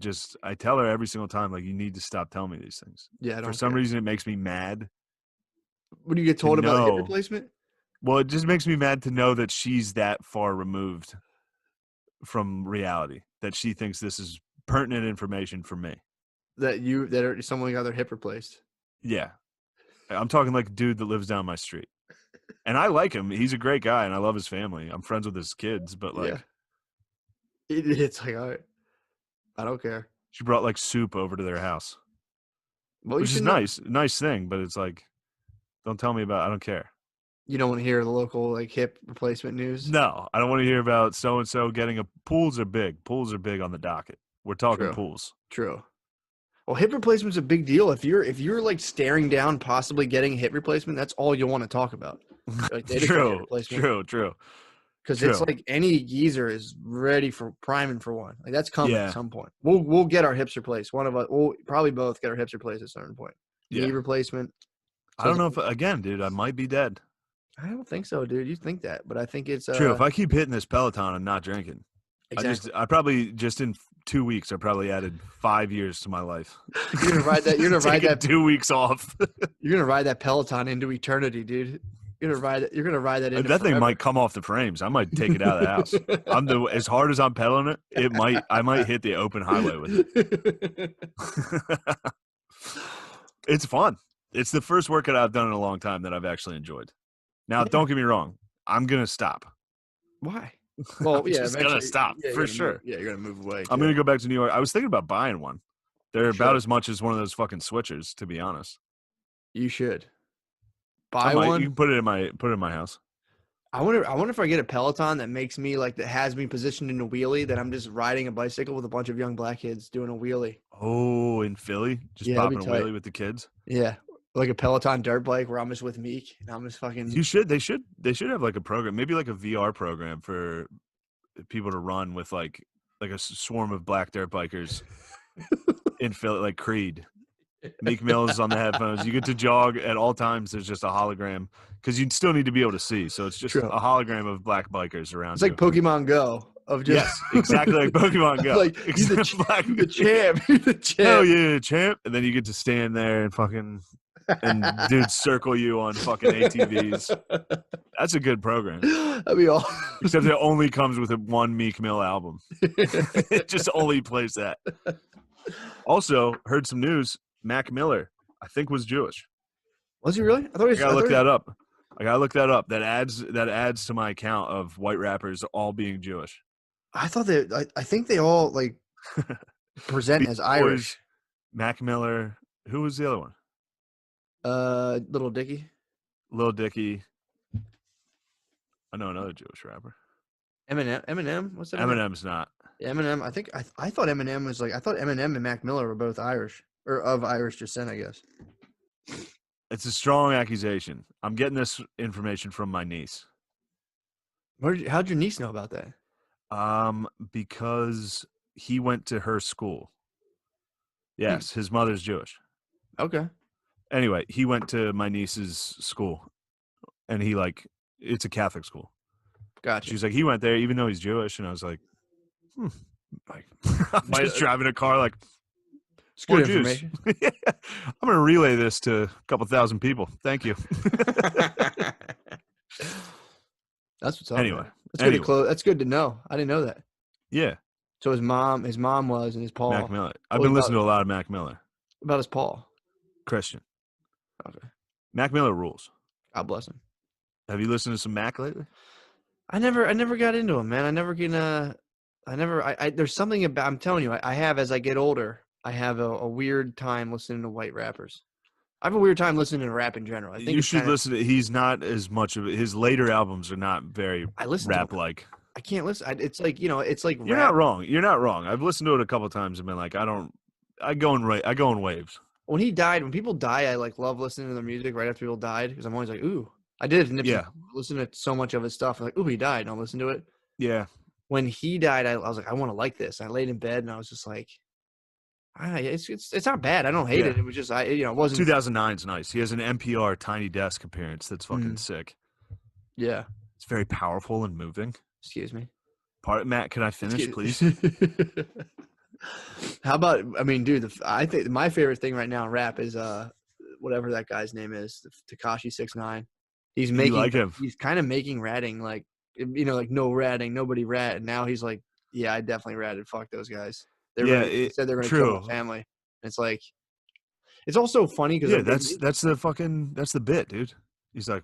Speaker 2: tell her every single time, like, you need to stop telling me these things.
Speaker 1: Yeah.
Speaker 2: For some reason, it makes me mad.
Speaker 1: When you get told about hip replacement?
Speaker 2: Well, it just makes me mad to know that she's that far removed from reality, that she thinks this is pertinent information for me.
Speaker 1: Someone got their hip replaced.
Speaker 2: Yeah. I'm talking like a dude that lives down my street. And I like him. He's a great guy, and I love his family. I'm friends with his kids, but like.
Speaker 1: Yeah. It's like, all right. I don't care.
Speaker 2: She brought like soup over to their house.
Speaker 1: Well,
Speaker 2: which is nice thing, but it's like, don't tell me about. I don't care.
Speaker 1: You don't want to hear the local like hip replacement news.
Speaker 2: No, I don't want to hear about so and so getting a. Pools are big. Pools are big on the docket. We're talking pools.
Speaker 1: True. Well, hip replacement's a big deal. If you're like staring down possibly getting a hip replacement, that's all you'll want to talk about. Like, they just got a hip replacement.
Speaker 2: True.
Speaker 1: Because it's like any geezer is ready for priming for one. Like that's coming at some point. We'll get our hips replaced. One of us, we'll probably both get our hips replaced at a certain point. Knee replacement.
Speaker 2: I don't know if again, dude, I might be dead.
Speaker 1: I don't think so, dude. You think that, but I think it's
Speaker 2: true. If I keep hitting this Peloton and not drinking,
Speaker 1: exactly.
Speaker 2: I probably just in 2 weeks, I probably added 5 years to my life.
Speaker 1: You're gonna ride that. You're gonna ride that
Speaker 2: 2 weeks off.
Speaker 1: You're gonna ride that Peloton into eternity, dude. You're gonna ride it. You're gonna ride that into
Speaker 2: that
Speaker 1: forever.
Speaker 2: Thing might come off the frames. I might take it out of the house. As hard as I'm pedaling it. I might hit the open highway with it. It's fun. It's the first workout I've done in a long time that I've actually enjoyed. Now, don't get me wrong. I'm gonna stop.
Speaker 1: Why? Well,
Speaker 2: I'm just gonna stop for sure.
Speaker 1: You're gonna move away.
Speaker 2: I'm gonna go back to New York. I was thinking about buying one. They're about as much as one of those fucking switchers, to be honest.
Speaker 1: You should buy one.
Speaker 2: You can put it in my house.
Speaker 1: I wonder if I get a Peloton that makes me that has me positioned in a wheelie, that I'm just riding a bicycle with a bunch of young black kids doing a wheelie.
Speaker 2: Oh, in Philly, just popping a wheelie with the kids.
Speaker 1: Yeah, like a Peloton dirt bike where I'm just with Meek and I'm just fucking.
Speaker 2: They should have like a program, maybe like a VR program for people to run with like a swarm of black dirt bikers in Philly, like Creed. Meek Mill is on the headphones. You get to jog at all times. There's just a hologram because you still need to be able to see. So it's just a hologram of black bikers around.
Speaker 1: It's like Pokemon Go. Of just
Speaker 2: yes, exactly like Pokemon Go.
Speaker 1: Like you're the champ. You're the champ.
Speaker 2: Hell yeah, champ! And then you get to stand there and fucking dudes circle you on fucking ATVs. That's a good program.
Speaker 1: That'd be awesome.
Speaker 2: Except it only comes with one Meek Mill album. It just only plays that. Also, heard some news. Mac Miller, I think, was Jewish.
Speaker 1: Was he really? I gotta
Speaker 2: look that up. I gotta look that up. That adds to my account of white rappers all being Jewish.
Speaker 1: I thought I think they all like present as Irish.
Speaker 2: Mac Miller. Who was the other one?
Speaker 1: Little Dicky.
Speaker 2: Lil Dicky. I know another Jewish rapper.
Speaker 1: Eminem. What's that?
Speaker 2: Eminem's not.
Speaker 1: Eminem. I thought Eminem was like. I thought Eminem and Mac Miller were both Irish or of Irish descent, I guess.
Speaker 2: It's a strong accusation. I'm getting this information from my niece.
Speaker 1: How'd your niece know about that?
Speaker 2: Because he went to her school. Yes, his mother's Jewish.
Speaker 1: Okay.
Speaker 2: Anyway, he went to my niece's school, and it's a Catholic school.
Speaker 1: Gotcha.
Speaker 2: She's like, he went there even though he's Jewish, and I was like, I'm just driving a car like,
Speaker 1: it's good information.
Speaker 2: I'm going to relay this to a couple thousand people. Thank you.
Speaker 1: That's what's up.
Speaker 2: Anyway,
Speaker 1: that's good to know. I didn't know that.
Speaker 2: Yeah.
Speaker 1: So his mom was, and his Paul.
Speaker 2: Mac Miller. I've been listening to a lot of Mac Miller.
Speaker 1: About his Paul.
Speaker 2: Christian.
Speaker 1: Okay.
Speaker 2: Mac Miller rules.
Speaker 1: God bless him.
Speaker 2: Have you listened to some Mac lately?
Speaker 1: I never got into him, man. There's something about, I'm telling you, I have, as I get older, I have a weird time listening to white rappers. I have a weird time listening to rap in general. I think
Speaker 2: you should listen to. He's not as much of his later albums are not very rap like.
Speaker 1: I can't listen. It's like it's like
Speaker 2: you're
Speaker 1: rap.
Speaker 2: not wrong. You're not wrong. I've listened to it a couple of times and been like, I go in waves.
Speaker 1: When people die, I love listening to their music right after people died because I'm always like, ooh. I did Nipsey, listen to so much of his stuff. I'm like, ooh, he died, and I'll listen to it.
Speaker 2: Yeah.
Speaker 1: When he died, I was like, I want to like this. I laid in bed and I was just like, it's not bad. I don't hate it. It was just it wasn't.
Speaker 2: 2009's nice. He has an NPR Tiny Desk appearance that's fucking sick.
Speaker 1: Yeah,
Speaker 2: it's very powerful and moving.
Speaker 1: Excuse me.
Speaker 2: Matt, can I finish, please?
Speaker 1: How about? I mean, dude, I think my favorite thing right now in rap is whatever that guy's name is, Tekashi 6ix9ine. He's making.
Speaker 2: You like him?
Speaker 1: He's kind of making ratting like no ratting, nobody rat. And now he's like, yeah, I definitely ratted. Fuck those guys. They said they're going to kill my family. And it's like, it's also funny because
Speaker 2: that's the bit, dude. He's like,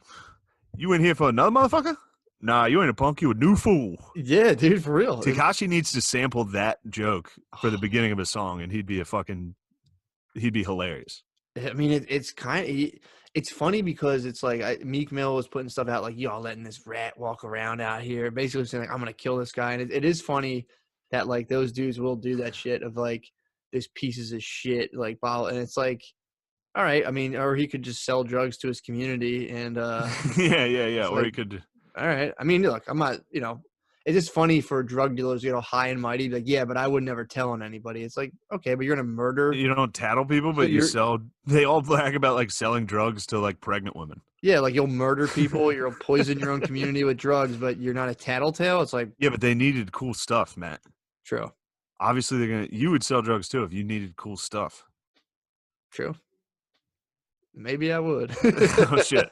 Speaker 2: you in here for another motherfucker? Nah, you ain't a punk. You a new fool.
Speaker 1: Yeah, dude, for real.
Speaker 2: Tekashi needs to sample that joke for the beginning of his song, and he'd be hilarious.
Speaker 1: I mean, it's funny because it's like Meek Mill was putting stuff out like, y'all letting this rat walk around out here, basically saying like, I'm gonna kill this guy. And it is funny that like those dudes will do that shit of like, this pieces of shit like bottle, and it's like, all right, I mean, or he could just sell drugs to his community, and
Speaker 2: yeah. Or
Speaker 1: like,
Speaker 2: he could.
Speaker 1: all right. I mean, look, I'm not, it's just funny for drug dealers to get all high and mighty, like, yeah, but I would never tell on anybody. It's like, okay, but you're gonna murder.
Speaker 2: You don't tattle people,
Speaker 1: So
Speaker 2: but you sell. They all brag about like selling drugs to like pregnant women.
Speaker 1: Yeah, like you'll murder people, you'll poison your own community with drugs, but you're not a tattletale. It's like,
Speaker 2: Yeah, but they needed cool stuff, Matt.
Speaker 1: true,
Speaker 2: Obviously, you would sell drugs too if you needed cool stuff.
Speaker 1: true. Maybe I would.
Speaker 2: Oh shit.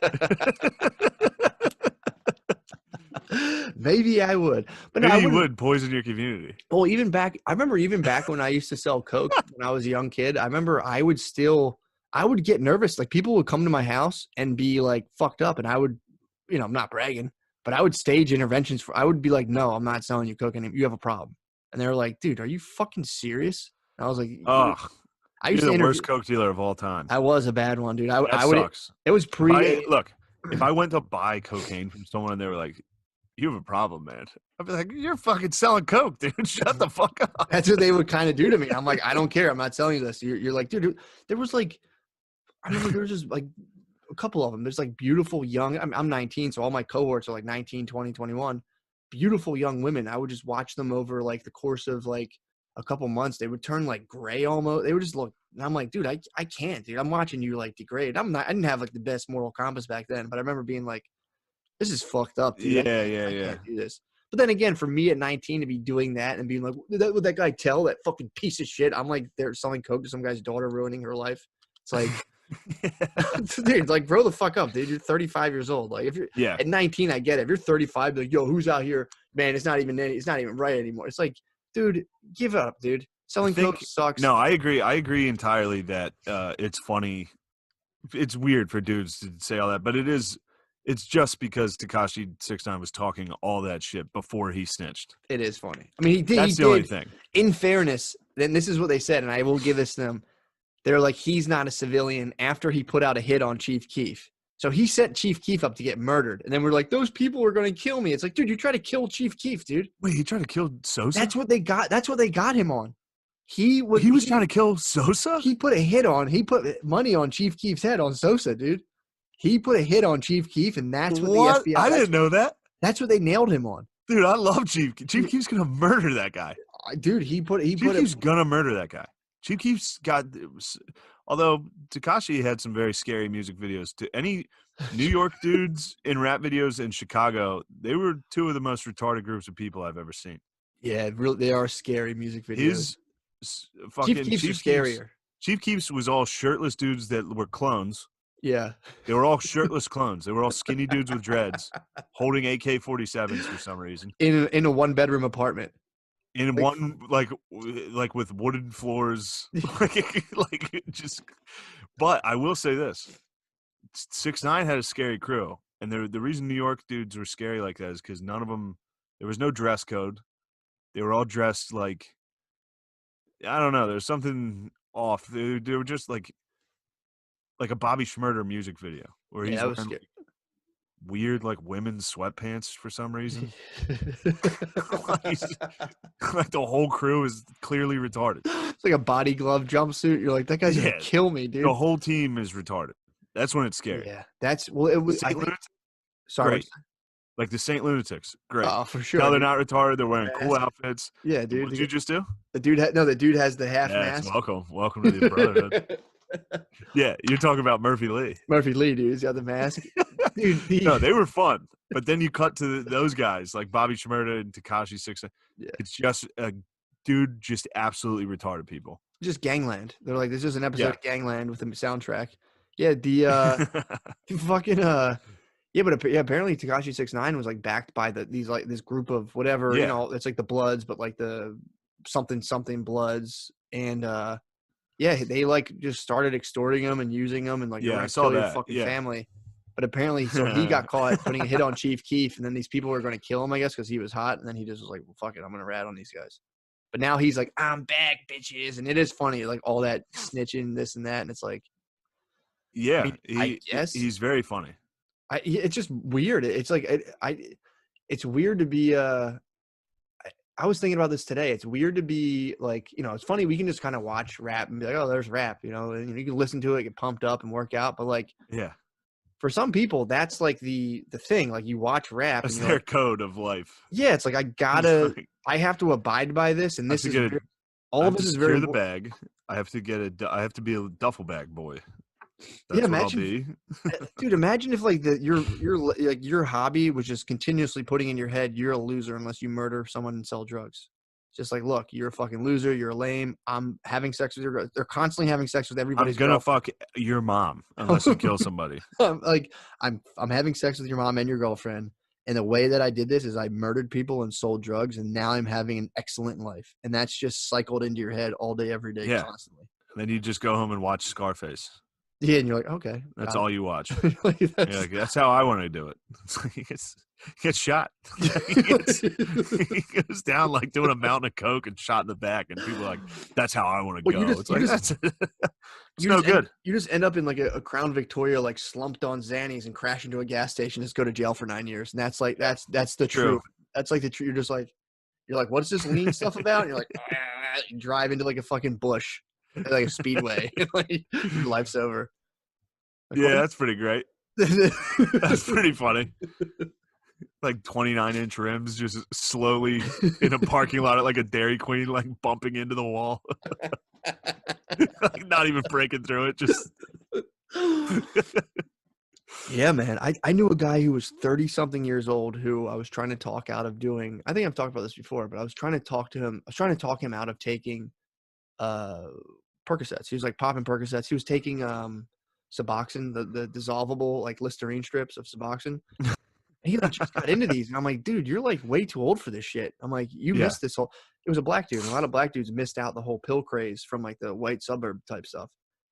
Speaker 1: Maybe I would, but no,
Speaker 2: Maybe you would poison your community.
Speaker 1: Well, I remember even back when I used to sell coke when I was a young kid. I remember I would get nervous. Like people would come to my house and be like fucked up, and I would, I'm not bragging, but I would stage interventions I would be like, no, I'm not selling you coke anymore. You have a problem, and they were like, dude, are you fucking serious? And I was like,
Speaker 2: oh.
Speaker 1: I used
Speaker 2: You're
Speaker 1: to
Speaker 2: the worst coke dealer of all time.
Speaker 1: I was a bad one, dude.
Speaker 2: That sucks.
Speaker 1: It was
Speaker 2: Look, if I went to buy cocaine from someone and they were like, "You have a problem, man," I'd be like, "You're fucking selling coke, dude. Shut the fuck up."
Speaker 1: That's what they would kind of do to me. I'm like, I don't care. I'm not selling you this. You're like, dude. There was like, I remember there was just like a couple of them. There's like beautiful young. I'm 19, so all my cohorts are like 19, 20, 21. Beautiful young women. I would just watch them over like the course of like a couple months. They would turn like gray almost. They would just look. And I'm like, dude, I can't, dude. I'm watching you like degrade. I didn't have like the best moral compass back then, but I remember being like, this is fucked up, dude.
Speaker 2: Yeah.
Speaker 1: I can't do this. But then again, for me at 19 to be doing that and being like, would that guy tell, that fucking piece of shit? I'm like, they're selling coke to some guy's daughter, ruining her life. It's like, dude, like, grow the fuck up, dude. You're 35 years old. Like, if you're at 19, I get it. If you're 35, like, yo, who's out here? Man, it's not even right anymore. It's like, dude, give up, dude. Selling coke sucks.
Speaker 2: No, I agree. I agree entirely that it's funny. It's weird for dudes to say all that, but it's just because Tekashi 6ix9ine was talking all that shit before he snitched.
Speaker 1: It is funny. I mean,
Speaker 2: That's the only thing.
Speaker 1: In fairness, then this is what they said, and I will give this to them. They're like, he's not a civilian after he put out a hit on Chief Keef. So he set Chief Keef up to get murdered. And then we're like, those people were going to kill me. It's like, dude, you tried to kill Chief Keef, dude.
Speaker 2: Wait, he tried to kill Sosa?
Speaker 1: That's what they got him on. He was
Speaker 2: trying to kill Sosa?
Speaker 1: He put money on Chief Keef's head on Sosa, dude. He put a hit on Chief Keef, and that's what the FBI...
Speaker 2: I didn't know that.
Speaker 1: That's what they nailed him on.
Speaker 2: Dude, I love Chief. Chief Keef's going to murder that guy.
Speaker 1: Dude, Chief Keef's
Speaker 2: going to murder that guy. Chief Keef's got... Although Tekashi had some very scary music videos. To any New York dudes in rap videos in Chicago, they were two of the most retarded groups of people I've ever seen.
Speaker 1: Yeah, really, they are scary music videos.
Speaker 2: Fucking
Speaker 1: Chief Keef's scarier.
Speaker 2: Chief Keef's was all shirtless dudes that were clones.
Speaker 1: Yeah.
Speaker 2: They were all shirtless clones. They were all skinny dudes with dreads holding AK-47s for some reason.
Speaker 1: In a one-bedroom apartment.
Speaker 2: In one, like with wooden floors. But I will say this. 6ix9ine had a scary crew. And the reason New York dudes were scary like that is because none of them, there was no dress code. They were all dressed like, I don't know. There's something off. They were just like a Bobby Shmurda music video where he's wearing weird like women's sweatpants for some reason. like the whole crew is clearly retarded.
Speaker 1: It's like a body glove jumpsuit. You're like, that guy's gonna kill me, dude.
Speaker 2: The whole team is retarded. That's when it's scary.
Speaker 1: Yeah, it was. Sorry.
Speaker 2: Great. Like the Saint Lunatics. Great.
Speaker 1: Oh, for sure.
Speaker 2: No, they're not retarded. They're wearing cool outfits.
Speaker 1: Yeah, dude.
Speaker 2: What did you just do?
Speaker 1: The dude has the half mask.
Speaker 2: Welcome to the brotherhood. Yeah, you're talking about Murphy Lee.
Speaker 1: Murphy Lee, dude. He's got the mask. Dude,
Speaker 2: no, they were fun. But then you cut to those guys like Bobby Shmurda and Tekashi 6ix9ine. Yeah. It's just a dude, just absolutely retarded people.
Speaker 1: Just Gangland. They're like, this is an episode of Gangland with the soundtrack. Yeah, the fucking yeah, but apparently Tekashi 6ix9ine was like backed by this group of whatever, it's like the Bloods, but like the something Bloods, and they like just started extorting him and using him and like
Speaker 2: I saw
Speaker 1: kill
Speaker 2: that.
Speaker 1: Your fucking family. But apparently, so he got caught putting a hit on Chief Keef, and then these people were going to kill him, I guess, because he was hot, and then he just was like, well, fuck it, I'm going to rat on these guys. But now he's like, I'm back, bitches, and it is funny, like all that snitching, this and that, and it's like,
Speaker 2: yeah, I guess he's very funny.
Speaker 1: It's just weird. It's like it's weird to be I was thinking about this today. It's weird to be like, it's funny. We can just kind of watch rap and be like, oh, there's rap, and you can listen to it, get pumped up and work out. But like,
Speaker 2: Yeah.
Speaker 1: for some people, that's like the thing. Like you watch rap
Speaker 2: That's
Speaker 1: and you're
Speaker 2: their
Speaker 1: like,
Speaker 2: code of life.
Speaker 1: yeah, it's like, I have to abide by this. And this is all of this is very
Speaker 2: secure the bag. I have to be a duffel bag boy. That's
Speaker 1: yeah,
Speaker 2: what I'll be.
Speaker 1: dude, imagine if like your hobby was just continuously putting in your head, you're a loser unless you murder someone and sell drugs. Just like, look, you're a fucking loser. You're lame. I'm having sex with your girl. They're constantly having sex with everybody's
Speaker 2: I'm gonna
Speaker 1: girlfriend.
Speaker 2: fuck your mom unless you kill somebody.
Speaker 1: I'm having sex with your mom and your girlfriend. And the way that I did this is I murdered people and sold drugs, and now I'm having an excellent life. And that's just cycled into your head all day, every day, constantly.
Speaker 2: And then you just go home and watch Scarface.
Speaker 1: Yeah, and you're like, okay.
Speaker 2: That's all you watch.
Speaker 1: Like,
Speaker 2: that's how I want to do it. It's like he gets shot. he goes down like doing a mountain of coke and shot in the back, and people are like, that's how I want to go. It's no good.
Speaker 1: You just end up in like a Crown Victoria, like slumped on Xannies and crash into a gas station, just go to jail for 9 years. And that's like, that's the truth. That's like the truth. You're like, what's this lean stuff about? And you're like, you drive into like a fucking bush, like a speedway. Like, your life's over. Like,
Speaker 2: yeah, that's pretty great. That's pretty funny. Like 29-inch rims just slowly in a parking lot at like a Dairy Queen, like bumping into the wall. Like not even breaking through it, just
Speaker 1: yeah, man. I knew a guy who was 30-something years old who I was trying to talk out of doing. I think I've talked about this before, but I was trying to talk him out of taking Percocets. He was like popping Percocets. He was taking Suboxone, the dissolvable like Listerine strips of Suboxone. And he like just got into these, and I'm like, dude, you're like way too old for this shit. I'm like, you missed this whole. It was a black dude, and a lot of black dudes missed out the whole pill craze from like the white suburb type stuff.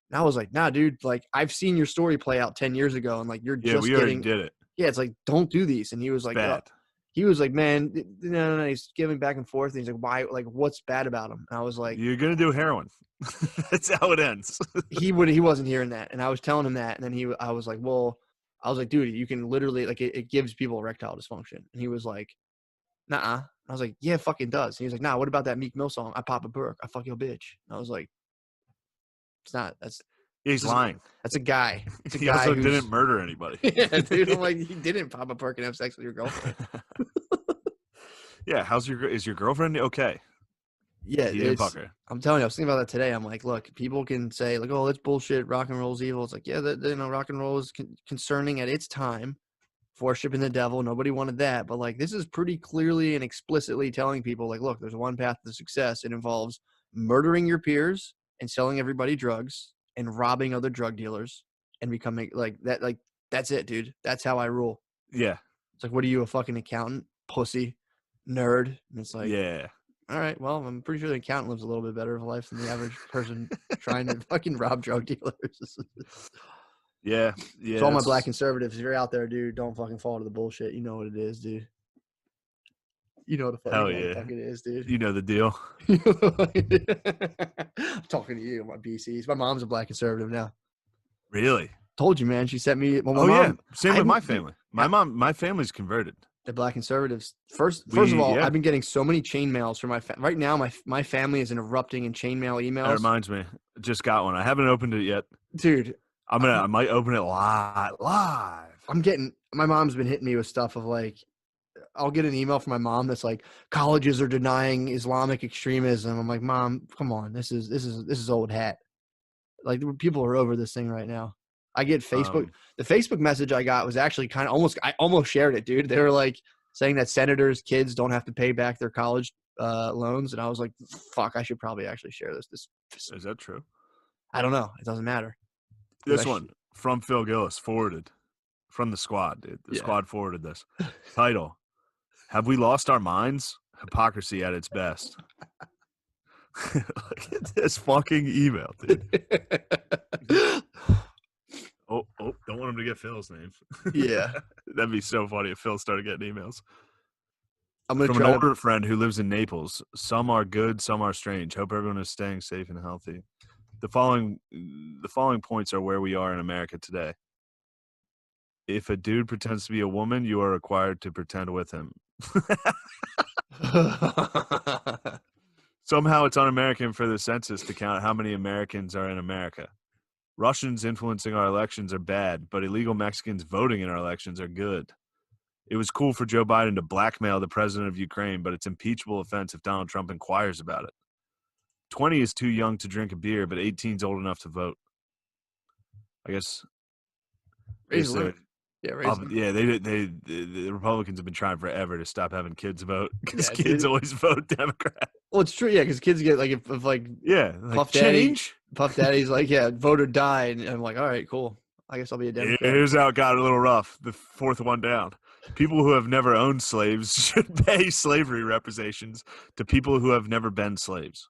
Speaker 1: And I was like, nah, dude, like I've seen your story play out 10 years ago, and like you're just
Speaker 2: already did it.
Speaker 1: Yeah, it's like, don't do these. And he was like, he was like, man, no, he's giving back and forth. And he's like, why? Like, what's bad about him? And I was like,
Speaker 2: you're gonna do heroin. That's how it ends.
Speaker 1: He wasn't hearing that, and I was telling him that, and then I was like, well. I was like, dude, you can literally, like, it gives people erectile dysfunction. And he was like, nuh-uh. I was like, yeah, it fucking does. And he was like, nah, what about that Meek Mill song? I pop a perk, I fuck your bitch. And I was like, it's not.
Speaker 2: He's lying.
Speaker 1: That's a guy. It's a
Speaker 2: he
Speaker 1: guy
Speaker 2: also didn't murder anybody.
Speaker 1: Yeah, dude. I'm like, he didn't pop a perk and have sex with your girlfriend.
Speaker 2: Yeah, is your girlfriend okay?
Speaker 1: Yeah,
Speaker 2: he didn't fuck her.
Speaker 1: I'm telling you, I was thinking about that today. I'm like, look, people can say like, oh, that's bullshit. Rock and roll's evil. It's like, yeah, rock and roll is concerning at its time. Worshiping the devil. Nobody wanted that. But like, this is pretty clearly and explicitly telling people like, look, there's one path to success. It involves murdering your peers and selling everybody drugs and robbing other drug dealers and becoming like that. Like, that's it, dude. That's how I rule.
Speaker 2: Yeah.
Speaker 1: It's like, what are you, a fucking accountant? Pussy. Nerd. And it's like,
Speaker 2: yeah.
Speaker 1: All right, well, I'm pretty sure the accountant lives a little bit better of a life than the average person trying to fucking rob drug dealers.
Speaker 2: Yeah.
Speaker 1: So all my black conservatives, if you're out there, dude, don't fucking fall to the bullshit. You know what it is, dude. You know what the fuck it is, dude.
Speaker 2: You know the deal.
Speaker 1: I'm talking to you, my BCs. My mom's a black conservative now.
Speaker 2: Really?
Speaker 1: Told you, man. She sent me. Well, my
Speaker 2: mom, same with my family. My family's converted.
Speaker 1: The black conservatives. First of all, I've been getting so many chain mails from right now. My family is erupting in chain mail emails.
Speaker 2: That reminds me, just got one. I haven't opened it yet,
Speaker 1: dude.
Speaker 2: I might open it live.
Speaker 1: My mom's been hitting me with stuff of like, I'll get an email from my mom that's like, colleges are denying Islamic extremism. I'm like, Mom, come on, this is old hat. Like, people are over this thing right now. I get Facebook. The Facebook message I got was actually kind of I almost shared it, dude. They were like saying that senators' kids don't have to pay back their college loans. And I was like, fuck, I should probably actually share this.
Speaker 2: Is that true?
Speaker 1: I don't know. It doesn't matter.
Speaker 2: This one from Phil Gillis, forwarded from the squad, dude. The squad forwarded this. Title: Have we lost our minds? Hypocrisy at its best. Look at this fucking email, dude. Oh, don't want him to get Phil's name.
Speaker 1: Yeah.
Speaker 2: That'd be so funny if Phil started getting emails.
Speaker 1: I'm gonna
Speaker 2: From an older friend who lives in Naples. Some are good, some are strange. Hope everyone is staying safe and healthy. The following points are where we are in America today. If a dude pretends to be a woman, you are required to pretend with him. Somehow it's un-American for the census to count how many Americans are in America. Russians influencing our elections are bad, but illegal Mexicans voting in our elections are good. It was cool for Joe Biden to blackmail the president of Ukraine, but it's impeachable offense if Donald Trump inquires about it. 20 is too young to drink a beer, but 18 is old enough to vote. I guess.
Speaker 1: Raise limit. Yeah, raise limit.
Speaker 2: Yeah, the Republicans have been trying forever to stop having kids vote because
Speaker 1: Yeah,
Speaker 2: kids
Speaker 1: dude.
Speaker 2: always vote Democrat.
Speaker 1: Well, it's true. Yeah, because kids get like if like
Speaker 2: Yeah, like,
Speaker 1: Puff Daddy,
Speaker 2: change.
Speaker 1: Puff Daddy's like, yeah, vote or die, and I'm like, all right, cool. I guess I'll be a Democrat.
Speaker 2: Here's how it got a little rough. The fourth one down. People who have never owned slaves should pay slavery reparations to people who have never been slaves.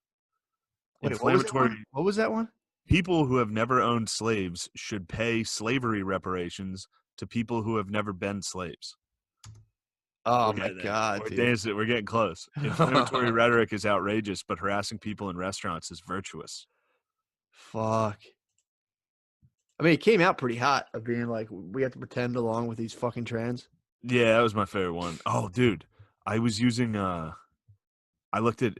Speaker 1: Wait,
Speaker 2: Inflammatory.
Speaker 1: What was that one?
Speaker 2: People who have never owned slaves should pay slavery reparations to people who have never been slaves.
Speaker 1: Oh my God, dude.
Speaker 2: We're getting close. Inflammatory rhetoric is outrageous, but harassing people in restaurants is virtuous.
Speaker 1: Fuck. I mean, it came out pretty hot of being like, we have to pretend along with these fucking trans.
Speaker 2: Yeah, that was my favorite one. Oh, dude, I was using I looked at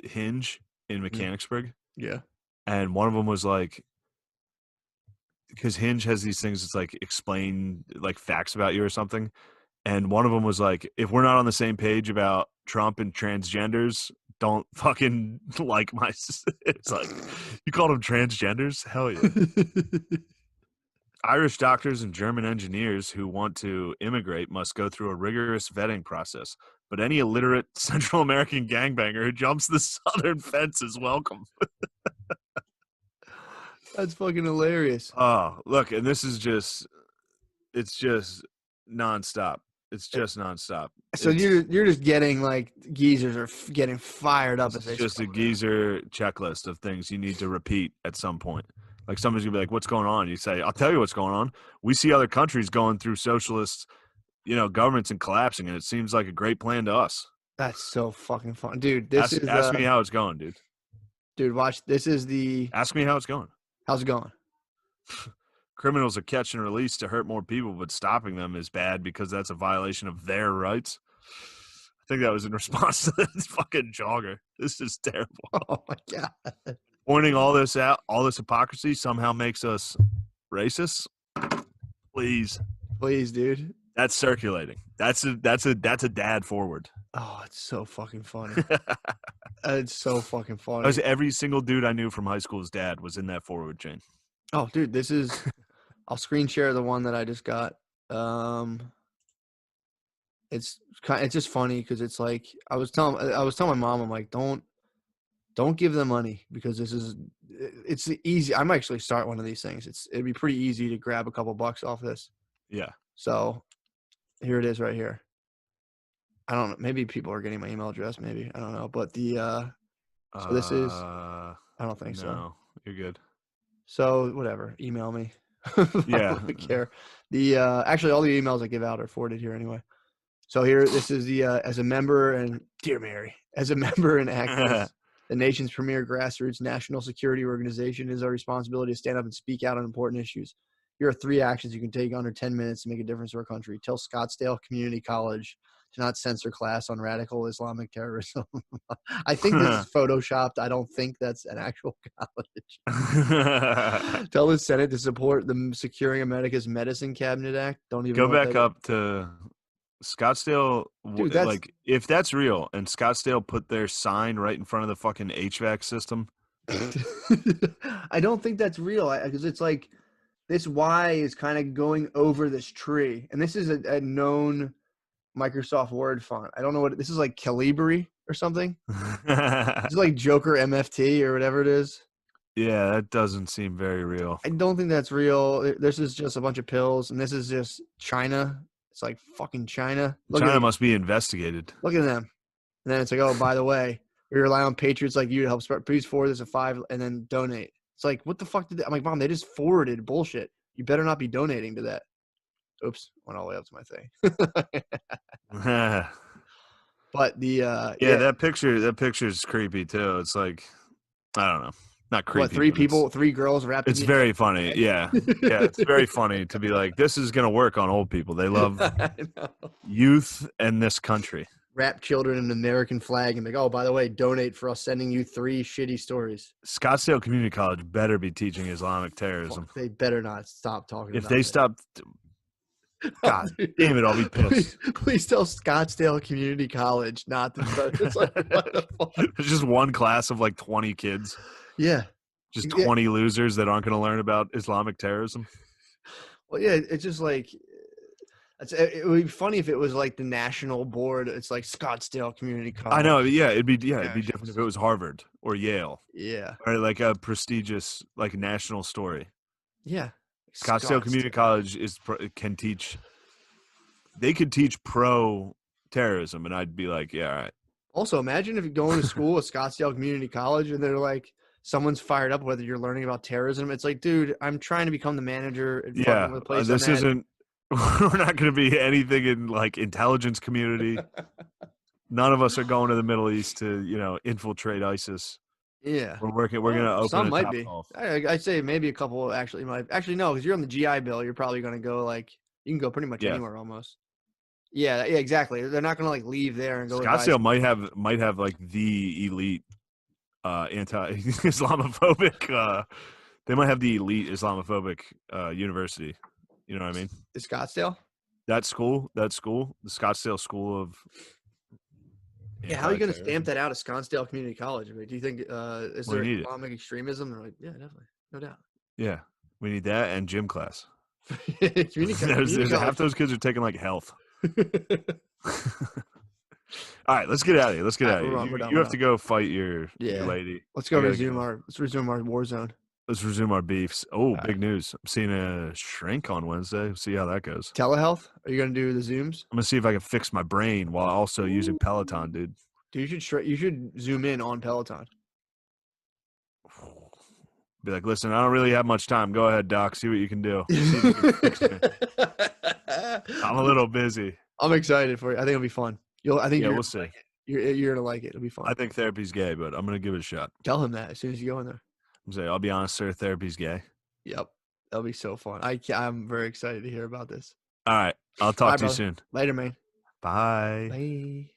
Speaker 2: Hinge in Mechanicsburg.
Speaker 1: Yeah.
Speaker 2: And one of them was like, because Hinge has these things, it's like explain like facts about you or something. And one of them was like, if we're not on the same page about Trump and transgenders, don't fucking like my. It's like, you called them transgenders? Hell yeah. Irish doctors and German engineers who want to immigrate must go through a rigorous vetting process. But any illiterate Central American gangbanger who jumps the southern fence is welcome.
Speaker 1: That's fucking hilarious.
Speaker 2: Oh, look, and this is just, it's just nonstop. It's just nonstop.
Speaker 1: So you're just getting like geezers are getting fired up.
Speaker 2: It's just a geezer checklist of things you need to repeat at some point. Like somebody's gonna be like, "What's going on?" You say, "I'll tell you what's going on. We see other countries going through socialist, governments and collapsing, and it seems like a great plan to us."
Speaker 1: That's so fucking fun, dude.
Speaker 2: Ask me how it's going, dude.
Speaker 1: Dude, watch. This is the.
Speaker 2: Ask me how it's going.
Speaker 1: How's it going?
Speaker 2: Criminals are catch and release to hurt more people, but stopping them is bad because that's a violation of their rights. I think that was in response to this fucking jogger. This is terrible.
Speaker 1: Oh my God.
Speaker 2: Pointing all this out, all this hypocrisy somehow makes us racist. Please,
Speaker 1: dude.
Speaker 2: That's circulating. That's a dad forward.
Speaker 1: Oh, it's so fucking funny. It's so fucking funny.
Speaker 2: Because every single dude I knew from high school's dad was in that forward chain.
Speaker 1: Oh, dude, this is. I'll screen share the one that I just got. It's just funny because it's like I was telling my mom, I'm like, don't give them money because it's easy. I might actually start one of these things. It'd be pretty easy to grab a couple bucks off this.
Speaker 2: Yeah.
Speaker 1: So here it is right here. I don't know. Maybe people are getting my email address. Maybe I don't know. But so this is. I don't think so.
Speaker 2: No, you're good.
Speaker 1: So whatever. Email me.
Speaker 2: Yeah.
Speaker 1: I don't care. The actually all the emails I give out are forwarded here anyway. So here, this is the as a member and dear Mary, as a member and activist, the nation's premier grassroots national security organization, it is our responsibility to stand up and speak out on important issues. Here are 3 actions you can take under 10 minutes to make a difference to our country. Tell Scottsdale Community College to not censor class on radical Islamic terrorism. I think this is photoshopped. I don't think that's an actual college. Tell the Senate to support the Securing America's Medicine Cabinet Act. Don't even
Speaker 2: go back up to Scottsdale. Dude, like if that's real and Scottsdale put their sign right in front of the fucking HVAC system.
Speaker 1: I don't think that's real because it's like this Y is kind of going over this tree. And this is a known Microsoft Word font. I don't know what this is, like Calibri or something. It's like Joker MFT or whatever it is.
Speaker 2: Yeah, that doesn't seem very real.
Speaker 1: I don't think that's real. This is just a bunch of pills, and this is just China. It's like fucking China.
Speaker 2: China must be investigated.
Speaker 1: Look at them. And then it's like, oh, by the way, we rely on patriots like you to help spread. Please forward this at 5 and then donate. It's like, what the fuck did that? I'm like, Mom, they just forwarded bullshit. You better not be donating to that. Oops, went all the way up to my thing. But the
Speaker 2: that picture is creepy too. It's like, I don't know. Not creepy.
Speaker 1: What, 3
Speaker 2: but
Speaker 1: people, 3 girls wrapped
Speaker 2: It's
Speaker 1: in
Speaker 2: very funny. Yeah. Yeah. It's very funny to be like, this is going to work on old people. They love
Speaker 1: I know.
Speaker 2: youth and this country.
Speaker 1: Wrap children in an American flag and be like, oh, by the way, donate for us sending you 3 shitty stories.
Speaker 2: Scottsdale Community College better be teaching Islamic terrorism.
Speaker 1: They better not stop talking
Speaker 2: If
Speaker 1: about
Speaker 2: they
Speaker 1: it.
Speaker 2: stop, God damn it, I'll be pissed.
Speaker 1: Please tell Scottsdale Community College not to start. It's like, what the fuck?
Speaker 2: There's just one class of like 20 kids.
Speaker 1: Yeah.
Speaker 2: Just
Speaker 1: Yeah.
Speaker 2: 20 losers that aren't going to learn about Islamic terrorism.
Speaker 1: Well, yeah, it's just like it would be funny if it was like the national board. It's like Scottsdale Community College.
Speaker 2: I know. Yeah, it'd be different if it was Harvard or Yale.
Speaker 1: Yeah.
Speaker 2: Or like a prestigious like national story.
Speaker 1: Yeah.
Speaker 2: Scottsdale Community College can teach. They could teach pro terrorism, and I'd be like, yeah, all right.
Speaker 1: Also, imagine if you're going to school at Scottsdale Community College and they're like, someone's fired up whether you're learning about terrorism. It's like, dude, I'm trying to become the manager.
Speaker 2: Yeah,
Speaker 1: the place
Speaker 2: this
Speaker 1: I'm at.
Speaker 2: isn't. We're not going to be anything in like intelligence community. None of us are going to the Middle East to infiltrate ISIS.
Speaker 1: Yeah,
Speaker 2: we're working. We're going to open.
Speaker 1: Some
Speaker 2: a
Speaker 1: might be.
Speaker 2: Topgolf.
Speaker 1: I'd say maybe a couple actually might. Actually, no, because you're on the GI Bill. You're probably going to go like you can go pretty much anywhere almost. Yeah, exactly. They're not going to like leave there and go.
Speaker 2: Scottsdale might have like the elite anti-Islamophobic. They might have the elite Islamophobic university. You know what I mean?
Speaker 1: Is Scottsdale?
Speaker 2: That school, the Scottsdale School of.
Speaker 1: Yeah, how are you going to stamp that out of Scottsdale Community College? I mean, do you think is there Islamic extremism? They're like, yeah, definitely, no doubt.
Speaker 2: Yeah, we need that and gym class.
Speaker 1: Community
Speaker 2: half those kids are taking like health. All right, let's get out of here. You have to go fight your lady.
Speaker 1: Let's resume our war zone.
Speaker 2: Let's resume our beefs. Oh, big news. I'm seeing a shrink on Wednesday. We'll see how that goes.
Speaker 1: Telehealth? Are you going to do the Zooms?
Speaker 2: I'm going to see if I can fix my brain while also using Peloton, dude.
Speaker 1: Dude, you should zoom in on Peloton.
Speaker 2: Be like, listen, I don't really have much time. Go ahead, doc. See what you can do. See if you can fix me. I'm a little busy.
Speaker 1: I'm excited for you. I think it'll be fun.
Speaker 2: We'll see.
Speaker 1: Like you're going to like it. It'll be fun.
Speaker 2: I think therapy's gay, but I'm going to give it a shot.
Speaker 1: Tell him that as soon as you go in there.
Speaker 2: I'm saying, I'll be honest, sir. Therapy's gay.
Speaker 1: Yep. That'll be so fun. I'm very excited to hear about this.
Speaker 2: All right. I'll talk to you soon.
Speaker 1: Later, man.
Speaker 2: Bye.
Speaker 1: Bye.